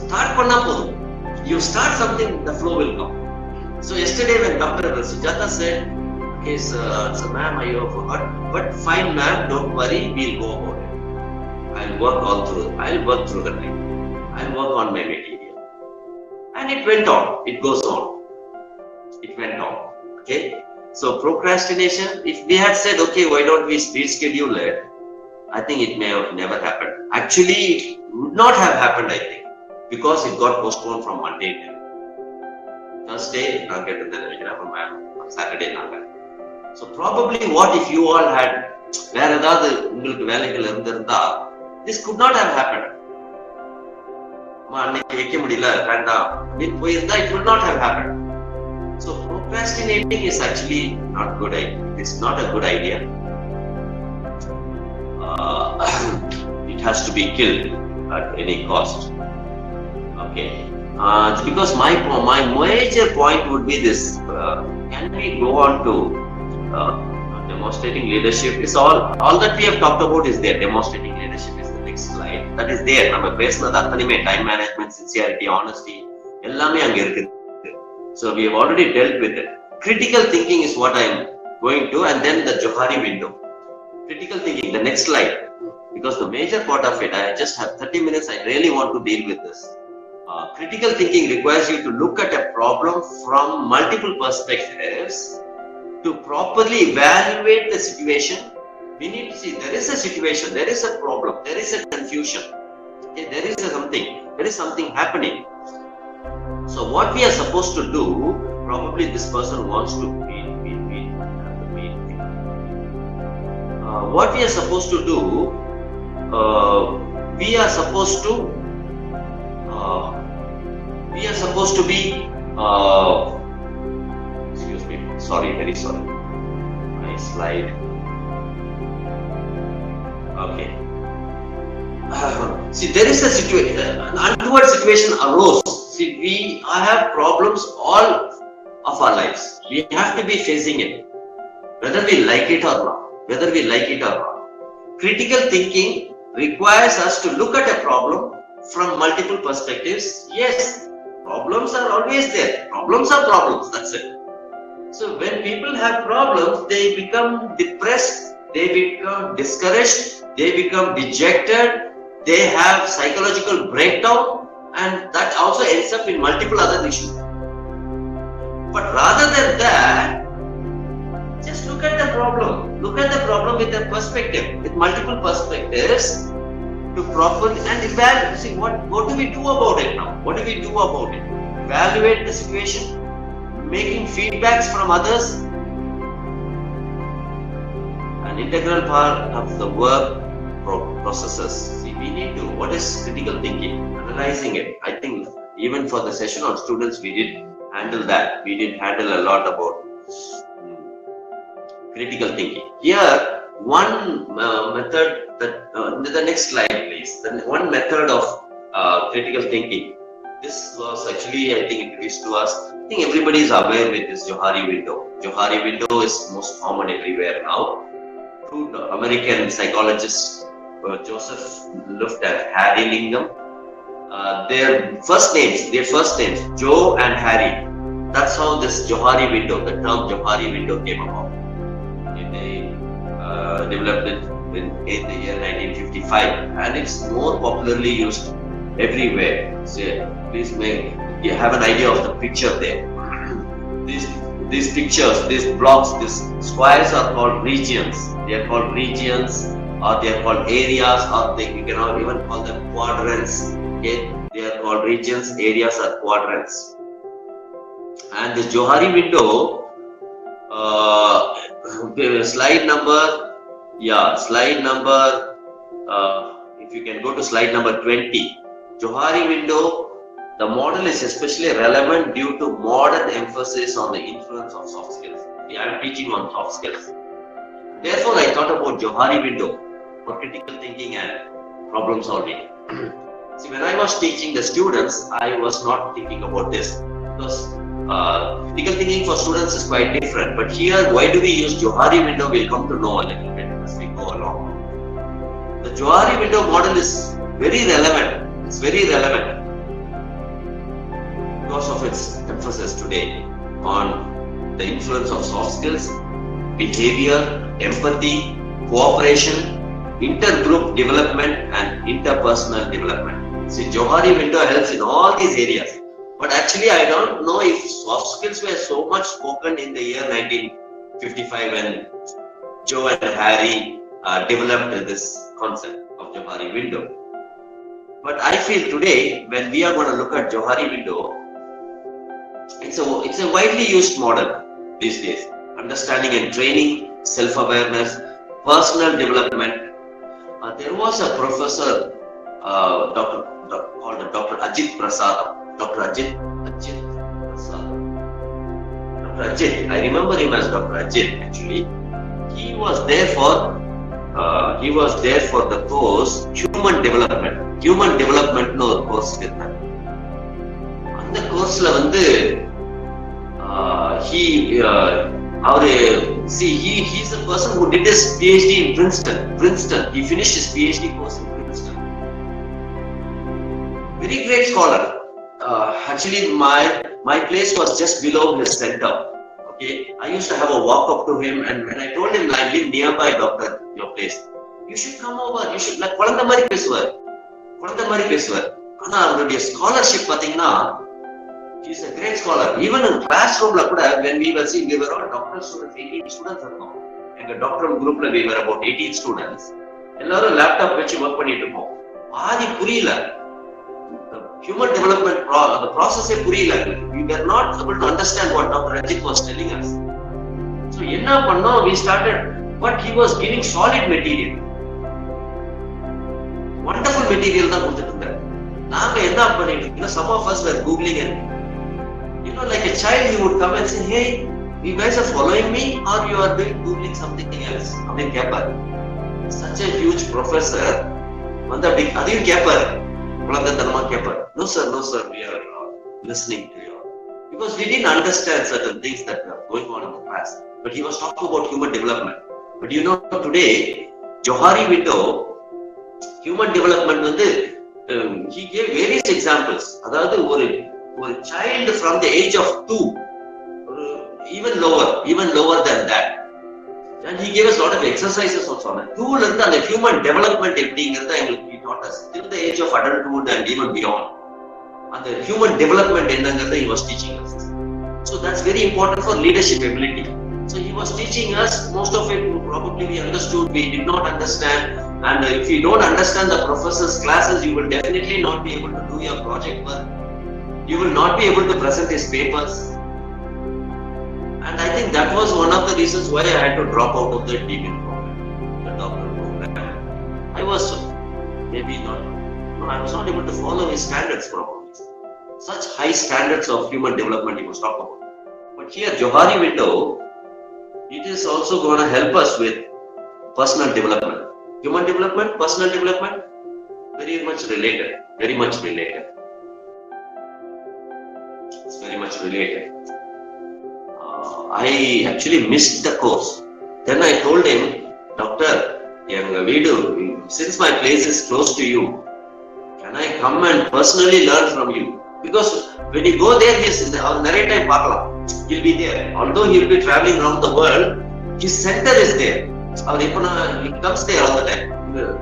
Speaker 3: Start panna podum. You start something, the flow will come. So yesterday when Dr. Sujata said, okay, so ma'am, I forgot, but fine ma'am, don't worry, we'll go about it. I'll work through the night. I'll work on my material. And it went on. It goes on. It went on. Okay. So procrastination, if we had said, okay, why don't we reschedule it? I think it may have never happened. Actually, it would not have happened, I think, because it got postponed from Monday to Thursday, from Saturday. So probably what if you all had, this could not have happened. It would not have happened. So procrastinating is actually not good. It's not a good idea. It has to be killed at any cost. Okay. Because my major point would be this: can we go on to demonstrating leadership? Is all that we have talked about is there. Demonstrating leadership is the next slide. That is there. Time management, sincerity, honesty, ellame ange irukku. So we have already dealt with it. Critical thinking is what I am going to, and then the Johari window. Critical thinking, the next slide. Because the major part of it, I just have 30 minutes, I really want to deal with this. Critical thinking requires you to look at a problem from multiple perspectives to properly evaluate the situation. We need to see there is a situation, there is a problem, there is a confusion, okay, there is something happening. So what we are supposed to do, probably this person wants to what we are supposed to do, we are supposed to be, excuse me, very sorry, my slide, okay. See, there is a situation, an untoward situation arose. See, I have problems all of our lives. We have to be facing it, whether we like it or not. Critical thinking requires us to look at a problem from multiple perspectives. Yes, problems are always there. Problems are problems, that's it. So when people have problems, they become depressed, they become discouraged, they become dejected, they have psychological breakdown, and that also ends up in multiple other issues. But rather than that, just look at the problem. Look at the problem with a perspective, with multiple perspectives, to properly and evaluate. See, what do we do about it now? What do we do about it? Evaluate the situation, making feedbacks from others. An integral part of the work processes. See, we need to, what is critical thinking? Analyzing it. I think even for the session on students, we did handle that. We did handle a lot about critical thinking. Here, one method that, the next slide please, one method of critical thinking. This was actually, I think, introduced to us. I think everybody is aware with this Johari window. Johari window is most common everywhere now. Two American psychologists, Joseph Luft and Harry Lingham, their first names, Joe and Harry. That's how this Johari window, the term Johari window came about. They developed it in the year 1955, and it's more popularly used everywhere. So please you have an idea of the picture there. These pictures, these blocks, these squares are called regions. They are called regions, or they are called areas, or you can even call them quadrants. Okay, they are called regions. Areas are quadrants. And this Johari window, slide number, if you can go to slide number 20. Johari window, the model is especially relevant due to modern emphasis on the influence of soft skills. I am teaching on soft skills. Therefore, I thought about Johari window for critical thinking and problem solving. See, when I was teaching the students, I was not thinking about this, because critical thinking for students is quite different. But here, why do we use Johari window? We'll come to know a little bit as we go along. The Johari window model is very relevant. It's very relevant because of its emphasis today on the influence of soft skills, behavior, empathy, cooperation, intergroup development, and interpersonal development. See, Johari window helps in all these areas. But actually, I don't know if soft skills were so much spoken in the year 1955 when Joe and Harry developed this concept of Johari window. But I feel today, when we are going to look at Johari window, it's a widely used model these days. Understanding and training, self-awareness, personal development. There was a professor, called Dr. Ajit Prasad. Dr. Ajit Prasad. Dr. Ajit, I remember him as Dr. Ajit actually. He was there for the course Human Development. Human Development no course irundha. அந்த கோர்ஸ்ல வந்து he's a person who did his PhD in Princeton. He finished his PhD course in Princeton. Very great scholar. Actually, my place was just below his center. Okay, I used to have a walk up to him, and when I told him I live nearby, doctor, your place, you should come over. You should like குழந்தை மாதிரி பேசுவார். ஆனா அவருடைய scholarship பாத்தீங்கன்னா, he's a great scholar. Even in classroomல கூட, when we were all doctor students, 18 students இருந்தோம். எங்க doctor குரூப்ல we were about 18 students. எல்லாரும் லேப்டாப் வச்சு ஒர்க் பண்ணிட்டு இருப்போம். பாதி புரியல. Human development the process புரியல. We were not able to understand what Dr. Ajit was telling us. So என்ன பண்ணோம், we started, but he was giving solid material. Wonderful material தான் கொடுத்துட்டு இருந்தார். நாங்க என்ன பண்ணிட்டு இருக்கோம், some of us were googling and like a child he would come and say, hey, you guys are following me or you are doing googling something else. அப்படின்னு கேட்பார். Such a huge professor வந்து அப்படி அதையும் கேட்பார். குழந்தைத்தனமா கேட்பார். No sir, we are listening to you. Because we didn't understand certain things that were going on in the class. But he was talking about human development. But today, Johari window, human development வந்து he gave various examples. அதாவது ஒரு child from the age of 2, even lower than that. And he gave us a lot of exercises also. 2 ல இருந்து அந்த human development எப்படிங்கிறத எங்களுக்கு he taught us till the age of adulthood and even beyond. And the human development என்னங்கிறத he was teaching us. So that's very important for leadership ability. So he was teaching us, most of it probably we understood, we did not understand. And if you don't understand the professor's classes, you will definitely not be able to do your project work. You will not be able to present his papers. And I think that was one of the reasons why I had to drop out of the DPhil program, the doctoral program. I was not able to follow his standards probably. Such high standards of human development he was talking about. But here, Johari window, it is also going to help us with personal development. Human development, personal development, very much related. It's very much related. I actually missed the course. Then I told him, Doctor, since my place is close to you, can I come and personally learn from you? Because when you go there, he'll be there. Although he'll be traveling around the world, his center is there. He comes there all the time.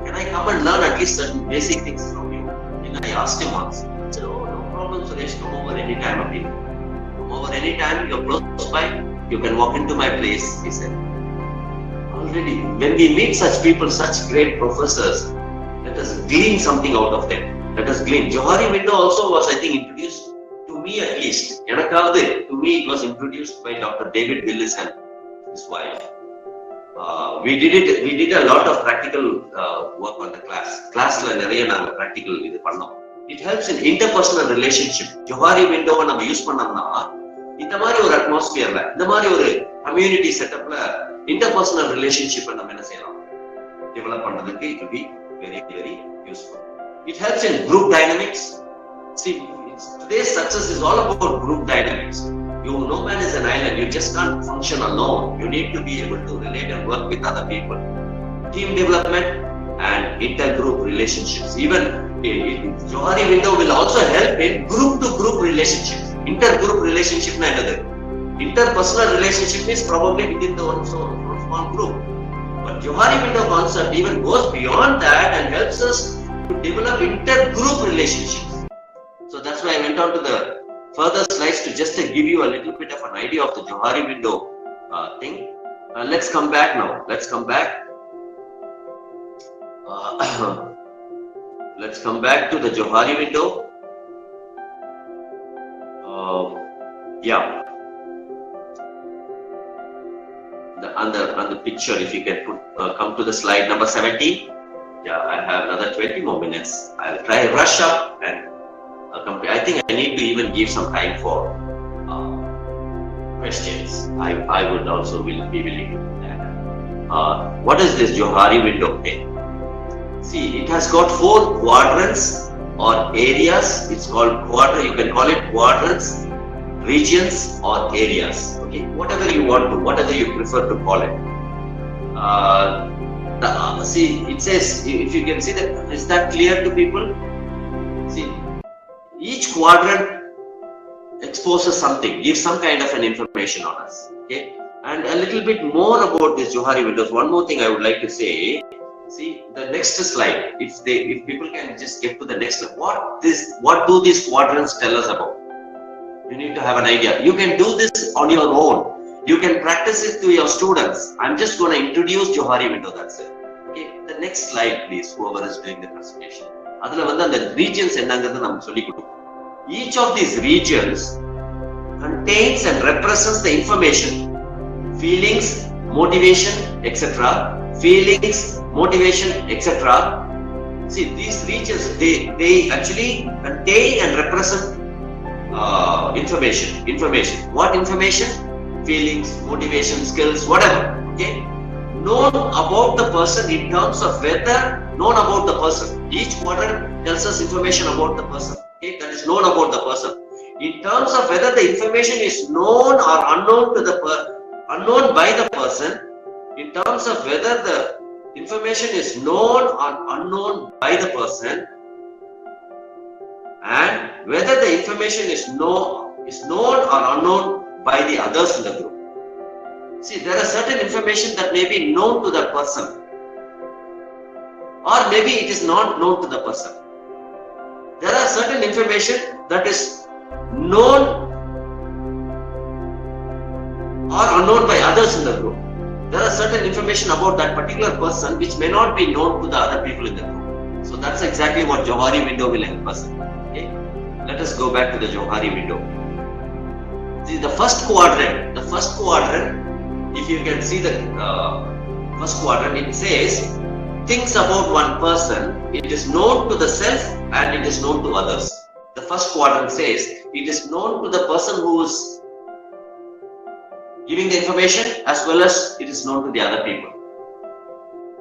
Speaker 3: Can I come and learn at least certain basic things from you? And I asked him once. He said, oh, no problem, Suresh, come over anytime. Come over anytime, you're close by, you can walk into my place, he said. Already, when we meet such people, such great professors, let us glean something out of them. Let us glean. Johari window also was, I think, introduced to me at least. To me, it was introduced by Dr. David Willis and his wife. We did a lot of practical work on the class. Classல நிறைய நாங்க practical இது பண்ணோம். It helps in interpersonal relationship. Johari window நம்ம use பண்ணோம்னா இந்த மாதிரி ஒரு அட்மாஸ்பியர்ல, இந்த மாதிரி ஒரு கம்யூனிட்டி செட்டப்ல interpersonal relationship நம்ம என்ன செய்யலாம், டெவலப் பண்றதுக்கு it will be very, very useful. It helps in group dynamics. See, today's success is all about group dynamics. No man is an island. You just can't function alone. You need to be able to relate and work with other people. Team development and intergroup relationships. Even Johari window will also help in group-to-group relationships. Intergroup relationship na another. Interpersonal relationship is probably within the one small group. But Johari window concept even goes beyond that and helps us to develop intergroup relationships. So that's why I went on to the further slides to just give you a little bit of an idea of the Johari window thing. Let's come back now. Let's come back. Let's come back to the Johari window. Yeah. On the picture, if you can put come to the slide number 17. Yeah, I have another 20 more minutes. I'll try rush up and I think I need to even give some time for questions. I would also be willing to do that. What is this Johari window thing? See, it has got 4 quadrants or areas. It's called you can call it quadrants, regions or areas. Okay, whatever you want to, whatever you prefer to call it. See, it says, if you can see that, is that clear to people? See, each quadrant exposes something, gives some kind of an information on us. Okay, and a little bit more about this Johari windows. One more thing I would like to say. See the next slide. If people can just get to the next slide. What do these quadrants tell us about? You need to have an idea. You can do this on your own. You can practice it to your students. I'm just going to introduce Johari window. That's it. Okay. The next slide, please. Whoever is doing the presentation. The regions. Each of these regions contains and represents the information, feelings, motivation, etc. Feelings, motivation, etc. See, these regions, they actually contain and represent information. What information? Feelings, motivation, skills, whatever. Okay, known about the person in terms of whether known about the person. Each quadrant tells us information about the person. Okay, that is known about the person. In terms of whether the information is known or unknown to the unknown by the person. In terms of whether the information is known or unknown by the person, and whether the information is known or unknown by the others in the group. See, there are certain information that may be known to that person, or maybe it is not known to the person. There are certain information that is known or unknown by others in the group. There are certain information about that particular person which may not be known to the other people in the group. So that's exactly what Johari window will help us. Okay, let us go back to the Johari window. See, the first quadrant, if you can see the first quadrant, it says things about one person. It is known to the self and it is known to others. The first quadrant says it is known to the person who is giving the information as well as it is known to the other people.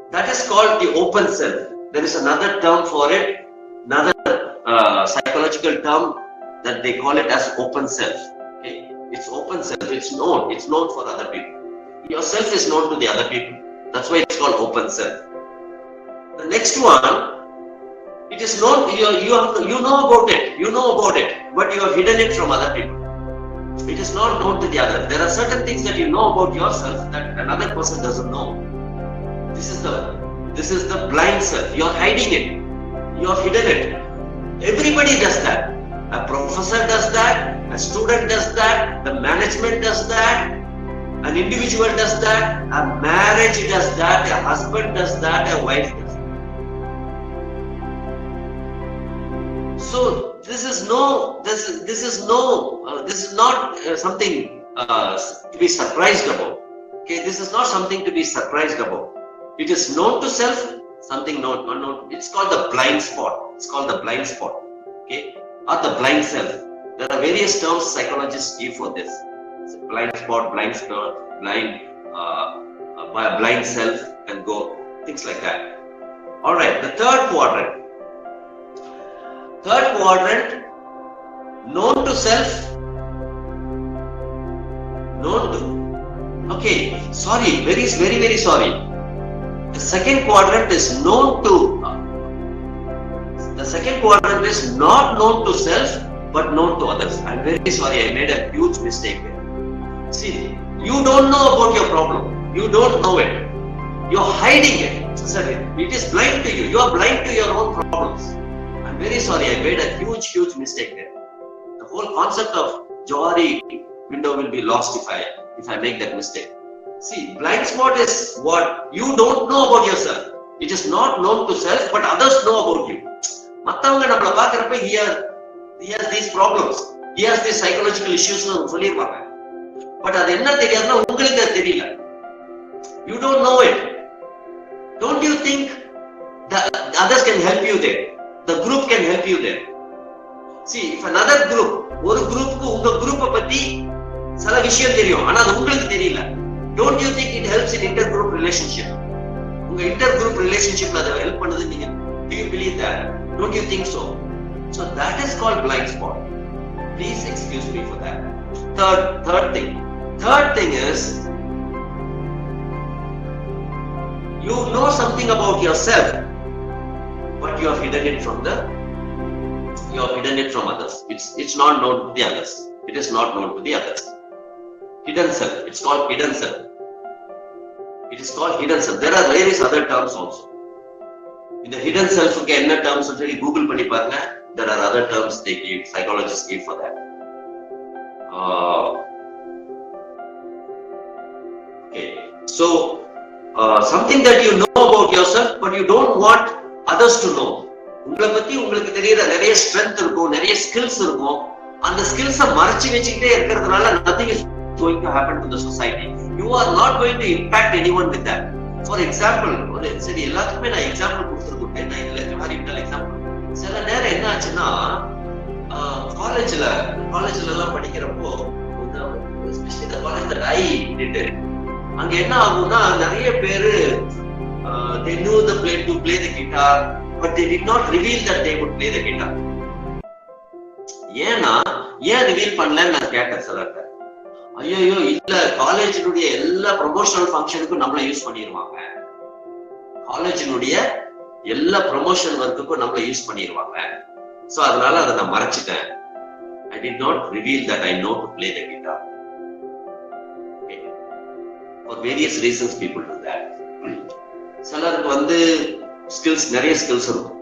Speaker 3: That is called the open self. There is another term for it, another psychological term that they call it as open self. Okay? It's open self, it's known for other people. Yourself is known to the other people. That's why it's called open self. The next one, it is known, you know about it, but you have hidden it from other people. It is not known to the other. There are certain things that you know about yourself that another person doesn't know. This is the blind self. You are hiding it. You have hidden it. Everybody does that. A professor does that. A student does that. The management does that. An individual does that. A marriage does that. A husband does that. A wife does that. So this is not something to be surprised about. Okay, this is not something to be surprised about. It is known to self, something known unknown. It's called the blind spot. It's called the blind spot. Okay, or the blind self. There are various terms psychologists give for this. It's a blind spot, blind self, and go things like that. All right, the third quadrant. Known to self, okay, sorry, very sorry. The second quadrant is known to, the second quadrant is not known to self, but known to others. I'm very sorry, I made a huge mistake here. See, you don't know about your problem. You don't know it. You're hiding it. It is blind to you. You are blind to your own problems. I'm very sorry, I made a huge mistake there. The whole concept of Johari window will be lost if I make that mistake. See, blind spot is what you don't know about yourself. It is not known to self, but others know about you. மத்தவங்க நம்மள பாக்குறப்ப he has these problems, he has these psychological issues னு சொல்லிருப்பாங்க. But அது என்ன தெரியாதுன்னா உங்களுக்கு அது தெரியல. You don't know it. Don't you think that others can help you there? The group can help you there. See, if another group, ஒரு குரூப்புக்கு உங்க குரூப்பை பத்தி சில விஷயம் தெரியும், ஆனா அது உங்களுக்கு தெரியல. Don't you think it helps in intergroup relationship? உங்க intergroup relationshipல அது help பண்ணுது நீங்க. Do you believe that? Don't you think so? So that is called blind spot. Please excuse me for that. Third thing is, you know something about yourself, but you have hidden it from others. It's not known to the others. It is not known to the others. Hidden self. It's called hidden self. It is called hidden self. There are various other terms also. In the hidden self, okay, enna terms சொல்லி Google பண்ணி பாருங்க. There are other terms they give, psychologists give for that. Okay. So, something that you know about yourself, but you don't want others to know. உங்களை பத்தி உங்களுக்கு தெரியற நிறைய strength இருக்கும், நிறைய ஸ்கில்ஸ் இருக்கும். அந்த ஸ்கில்ஸை மறைச்சு வச்சுக்கிட்டே இருக்கிறதுனால nothing is going to happen to the society. You are not going to impact anyone with that. For example, சரி எல்லாத்துக்குமே நான் எக்ஸாம்பிள் கொடுத்துருக்கேன். நான் இதுல ஜோஹாரி விண்டல் எக்ஸாம்பிள். சில நேரம் என்ன ஆச்சுன்னா, காலேஜ்ல எல்லாம் படிக்கிறப்போ, especially the college that I did, அங்க என்ன ஆகும்னா நிறைய பேரு they knew to play the guitar, but they did not reveal that they would play the guitar. ஏன் ரிவீல் பண்ணலன்னு நான் கேட்டேன் சிலர்கிட்ட. ஐயோ இல்ல, காலேஜினுடைய எல்லா ப்ரொமோஷனல் ஃபங்க்ஷனுக்கும் நம்மள யூஸ் பண்ணிடுவாங்க, காலேஜினுடைய எல்லா ப்ரொமோஷன் ஒர்க்குக்கும் நம்மள யூஸ் பண்ணிடுவாங்க, சோ அதனால அதை நான் மறைச்சிட்டேன். I did not reveal that I know to play the guitar. Okay. For various reasons people do that. சிலருக்கு ஸ்கில்ஸ், நிறைய ஸ்கில்ஸ் இருக்கும்,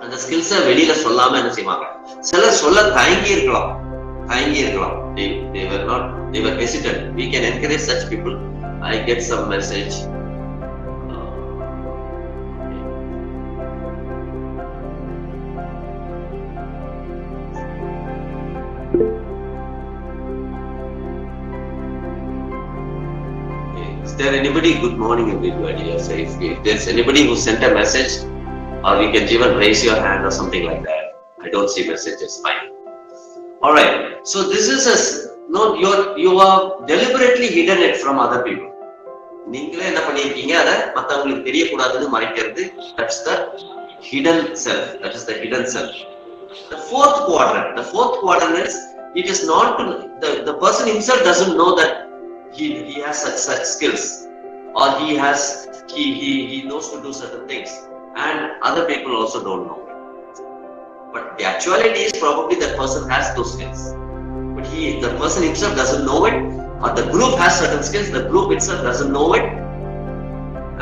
Speaker 3: அந்த ஸ்கில்ஸை வெளியில சொல்லாம என்ன செய்வாங்க, சிலர் சொல்ல தயங்கி இருக்கலாம். They were hesitant. We can encourage such people. I get some message. Is there anybody? Good morning, everybody. So if there's anybody who sent a message, or you can even raise your hand or something like that. I don't see messages. Fine. All right. So this is you are deliberately hidden it from other people. நீங்களே என்ன பண்ணிருக்கீங்க, அதை மத்தவங்களுக்கு தெரியக்கூடாதுன்னு மறைக்கிறது. That's the hidden self. That is the hidden self. The fourth quadrant is, it is not the person himself doesn't know that he has such skills, or he knows to do certain things, and other people also don't know it. But the actuality is probably that person has those skills, but the person himself doesn't know it, or the group has certain skills, the group itself doesn't know it,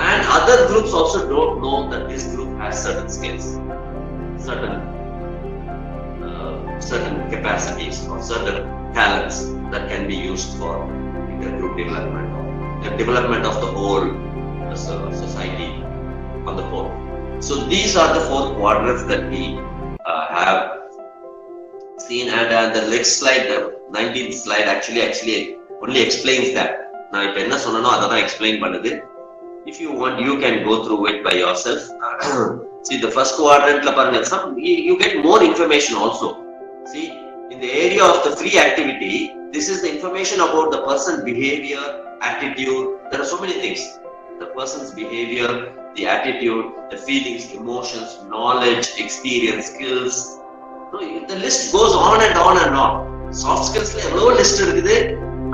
Speaker 3: and other groups also don't know that this group has certain skills, certain capacities or certain talents that can be used for intergroup development, or the development of the whole society on the whole. So these are the four quadrants that we have seen, and the next slide, the 19th slide, actually only explains that. Now if enna sonnano adha explain பண்ணுது. If you want, you can go through it by yourself. See, the first quadrant la parunga, you get more information also. See, in the area of the free activity, this is the information about the person's behavior, attitude. There are so many things. The person's behavior, the attitude, the feelings, emotions, knowledge, experience, skills. No, the list goes on and on and on. Soft skills la evlo list irukudhu.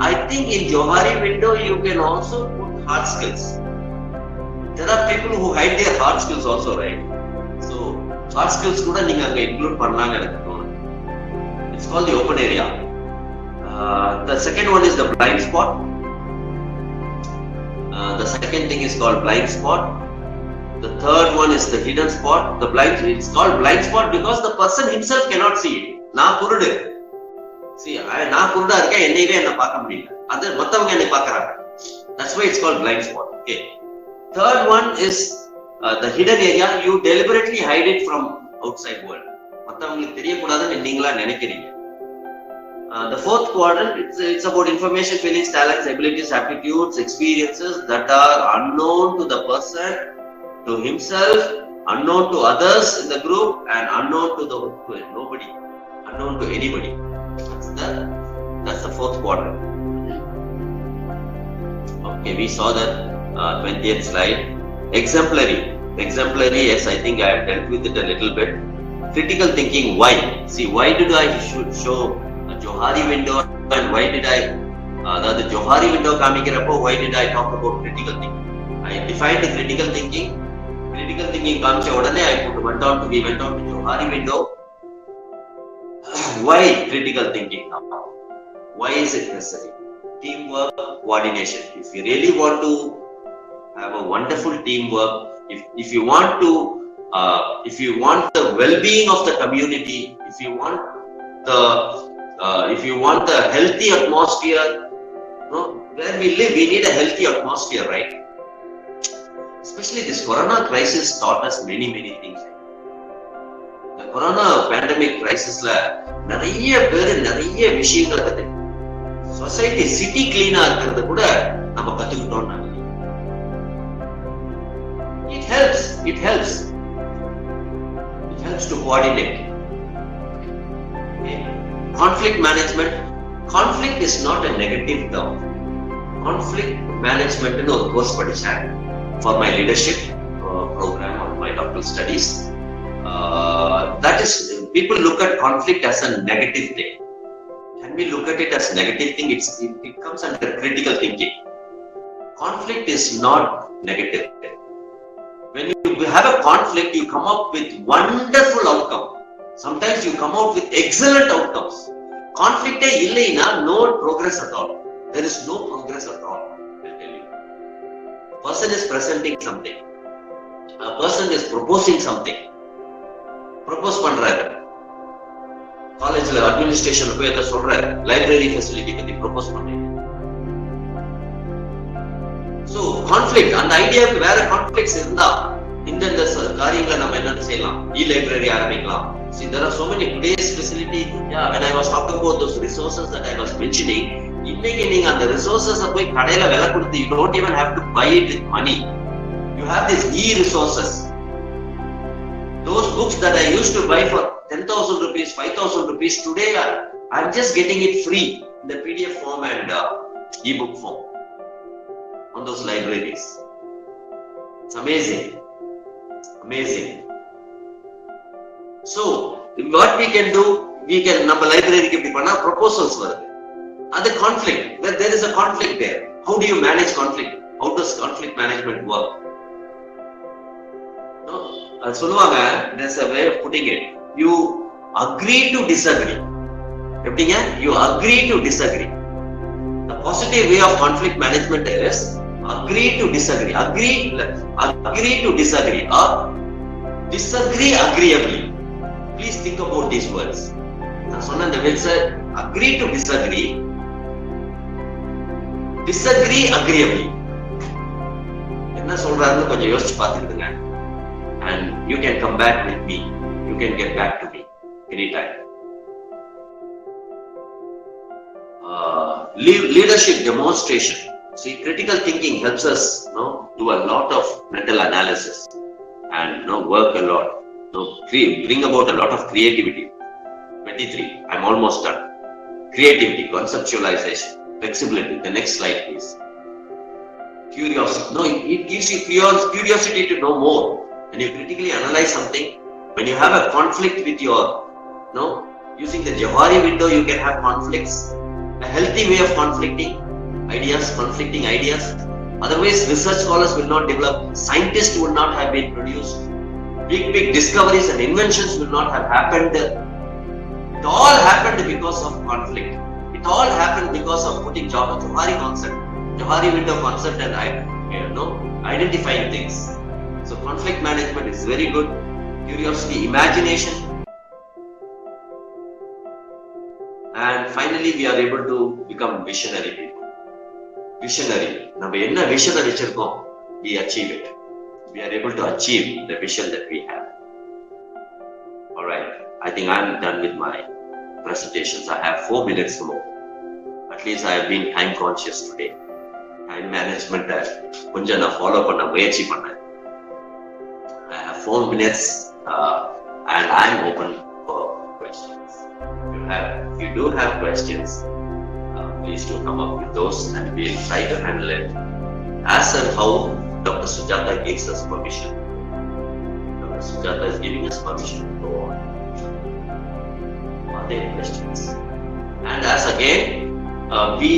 Speaker 3: I think in Johari window you can also put hard skills. There are people who hide their hard skills also, right? So hard skills kuda neenga anga include pannalaanu enakku thonum. It's called the open area. The second one is the blind spot. The second thing is called blind spot. The third one is the hidden spot. It's called blind spot because the person himself cannot see it. நான் குருடு. See, நான் குருடா இருக்கேன், என்னையவே என்ன பார்க்க முடியல. அது மத்தவங்க என்னை பார்க்கறாங்க. That's why it's called blind spot. Okay. Third one is the hidden area. You deliberately hide it from outside world. மத்தவங்களுக்கு தெரியக்கூடாதுன்னு நீங்களா நினைக்கிறீங்க. The fourth quadrant, it's about information, feelings, talents, abilities, aptitudes, experiences that are unknown to the person, to himself, unknown to others in the group, and unknown to nobody, unknown to anybody. That's the fourth quadrant. Okay, we saw that 20th slide. Exemplary, yes, I think I have dealt with it a little bit. Critical thinking, why? See, why did I show a Johari window, and why did I the Johari window kaamikirappo, why did I talk about critical thinking? I defined the critical thinking kaamicha odane we went on to Johari window. Why critical thinking now? Why is it necessary? Teamwork, coordination. If you really want to have a wonderful teamwork, if you want the well-being of the community, if you want the healthy atmosphere, where we live, we need a healthy atmosphere, right? Especially this corona crisis taught us many things. The corona pandemic crisis la நிறைய பேர் நிறைய விஷயங்களை கத்துக்கிட்டோம். Society city கிளீனா இருக்கிறது கூட நம்ம கத்துக்கிட்டோம். It helps to coordinate. Okay. Conflict management. Conflict is not a negative term. Conflict management is a course for my leadership program or my doctoral studies. That is, people look at conflict as a negative thing. Can we look at it as a negative thing? It comes under critical thinking. Conflict is not negative. When you have a conflict, you come up with wonderful outcome. Sometimes you come out with excellent outcomes. Conflict illaina, no progress at all. There is no progress at all. I'll tell you. A person is presenting something. A person is proposing something. Propose பண்றாரு. காலேஜ்ல அட்மினிஸ்ட்ரேஷன்ல போய் அத சொல்றாரு. Library facility பத்தி propose பண்றீங்க. So conflict, அந்த ஐடியாக்கு வேற conflicts இருந்தா இந்த காரியங்களை நம்ம என்ன செய்யலாம்? லைப்ரரி ஆரம்பிக்கலாம். See, there are so many today's facility. Yeah, when I was talking about those resources that I was mentioning, இன்னைக்கு நீங்க அந்த ரிசோர்சஸ போய் கடையில விலை கொடுத்து, you don't even have to buy it with money. You have these e-resources. Those books that I used to buy for 10,000 rupees, 5,000 rupees, today I'm just getting it free in the PDF form and e-book form on those libraries. It's amazing. So what we can do, நம்ம லைப்ரரிக்கு இப்படி பண்ணா proposals வருது. அது conflict, where there is a conflict there. How do you manage conflict? How does conflict management work? அது சொல்லுவாங்க, there's a way of putting it. You agree to disagree. எப்படிங்க? You agree to disagree. The positive way of conflict management is agree to disagree. Agree to disagree or disagree agreeably. Please think about these words. நான் சொன்ன இந்த words, agree to disagree, disagree agreeably. என்ன சொல்றாருன்னு கொஞ்சம் யோசிச்சு பார்த்துக்கிடுங்க. And you can come back with me. You can get back to me anytime. Leadership demonstration. See, critical thinking helps us, do a lot of mental analysis and work a lot. Bring about a lot of creativity. 23. I'm almost done. Creativity, conceptualization, flexibility. The next slide, please. Curiosity. It gives you curiosity to know more. When you critically analyze something, when you have a conflict with your, using the Johari window, you can have conflicts. A healthy way of conflicting ideas. Otherwise, research scholars will not develop. Scientists would not have been produced. Big discoveries and inventions will not have happened. It all happened because of conflict. It all happened because of putting Johari concept, Johari window concept, and identifying things. So conflict management is very good. Curiosity, imagination. and finally we are able to become visionary people. Visionary. நம்ம என்ன விஷனை வச்சிருக்கோம், we achieve it. We are able to achieve the vision that we have. All right. I think I'm done with my presentations. I have 4 minutes more. At least I have been time conscious today. Time management கொஞ்சம் நான் follow பண்ண முயற்சி பண்ணேன். I have 4 minutes and I'm open for questions. If you do have questions, please do come up with those and we'll try to handle it as and how Dr. Sujata gives us permission. Dr. Sujata is giving us permission to go on. Are there questions? And as again, we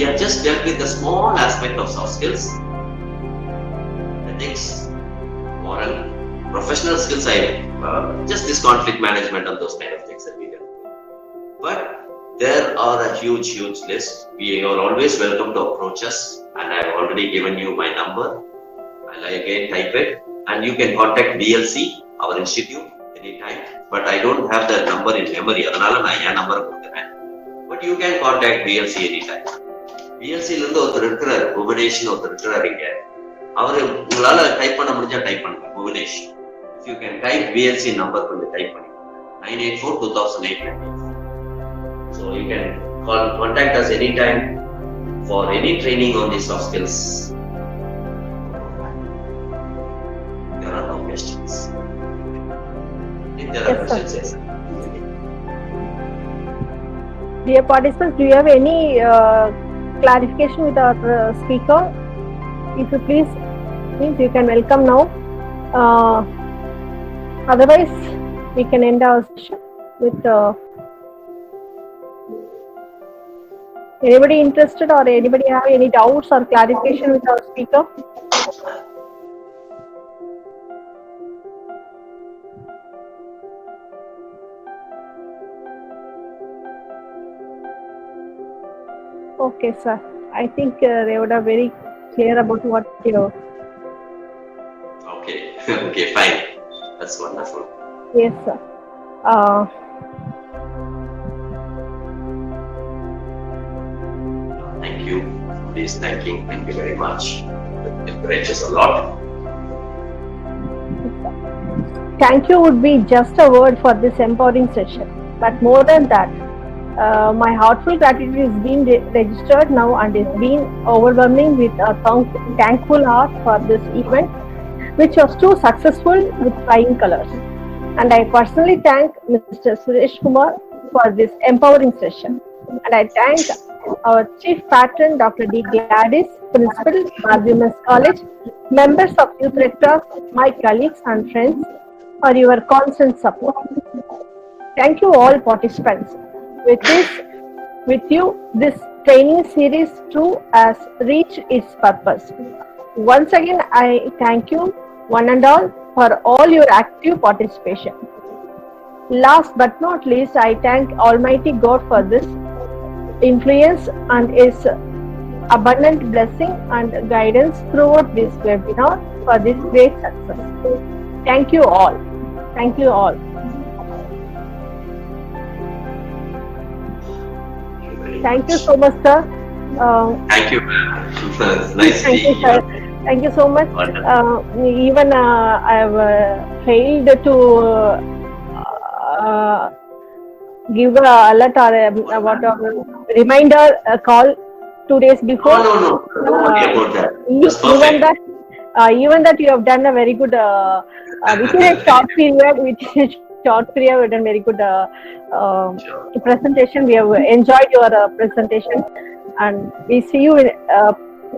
Speaker 3: have just dealt with a small aspect of soft skills, ethics, moral, professional skills, just this conflict management and those kind of things that we did. But there are a huge list. We are always welcome to approach us, and I have already given you my number. I'll again type it, and you can contact VLC, our institute, anytime. But I don't have the number in memory. அதனால நான் என் number கொடுக்குறேன். But you can contact VLC anytime. VLC ல இருந்து ஒருத்தர் இருக்கிறார், புவனேஷ்னு ஒருத்தர் இருக்கிறார் இங்க. அவரு உங்களால டைப் பண்ண முடிஞ்சா டைப் பண்ணுங்க, Bhuvanesh. If you can type VLC number கொஞ்சம் டைப் பண்ணுங்க. 984-2008. So you can contact us anytime for any training on these soft skills. There are no questions. If there are
Speaker 1: Yes,
Speaker 3: questions, yes.
Speaker 1: Dear participants, do you have any clarification with our speaker? If you please, you can welcome now. Otherwise, we can end our session with anybody interested or anybody have any doubts or clarification with our speaker? Okay, sir. I think they would have very clear about what you know.
Speaker 3: Okay, okay, fine. That's wonderful.
Speaker 1: Yes, sir.
Speaker 3: Thank you. Please thanking. Thank you very much. It encourages a lot.
Speaker 1: Thank you would be just a word for this empowering session, but more than that, my heartfelt gratitude is being registered now and is being overwhelming with a thankful heart for this event, which was too successful with flying colors. And I personally thank Mr. Suresh Kumar for this empowering session. And I thank our Chief Patron, Dr. D. Gladys, Principal, Marvimas College, members of Youth Rector, my colleagues and friends for your constant support. Thank you all participants. With you, this training series too has reached its purpose. Once again, I thank you one and all for all your active participation. Last but not least, I thank Almighty God for this influence and His abundant blessing and guidance throughout this webinar for this great success. Thank you all. Thank you all. Thank you so much, sir.
Speaker 3: Thank you, ma'am. It's nice
Speaker 1: Thank you,
Speaker 3: seeing
Speaker 1: sir.
Speaker 3: you.
Speaker 1: Thank you so much. Even I have failed to give a alert or reminder call 2 days before.
Speaker 3: No. Don't worry about that. That's perfect.
Speaker 1: Even that you have done a very good within a short period, we have done very good presentation. We have enjoyed your presentation, and we see you in,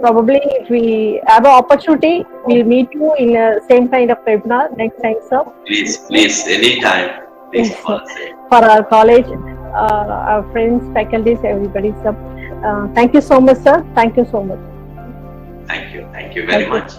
Speaker 1: probably if we have an opportunity, we'll meet you in the same kind of webinar next time, sir.
Speaker 3: Please, anytime. Please
Speaker 1: Yes,
Speaker 3: call us.
Speaker 1: For our college, our friends, faculties, everybody, sir. Thank you so much, sir. Thank you so much.
Speaker 3: Thank you very much.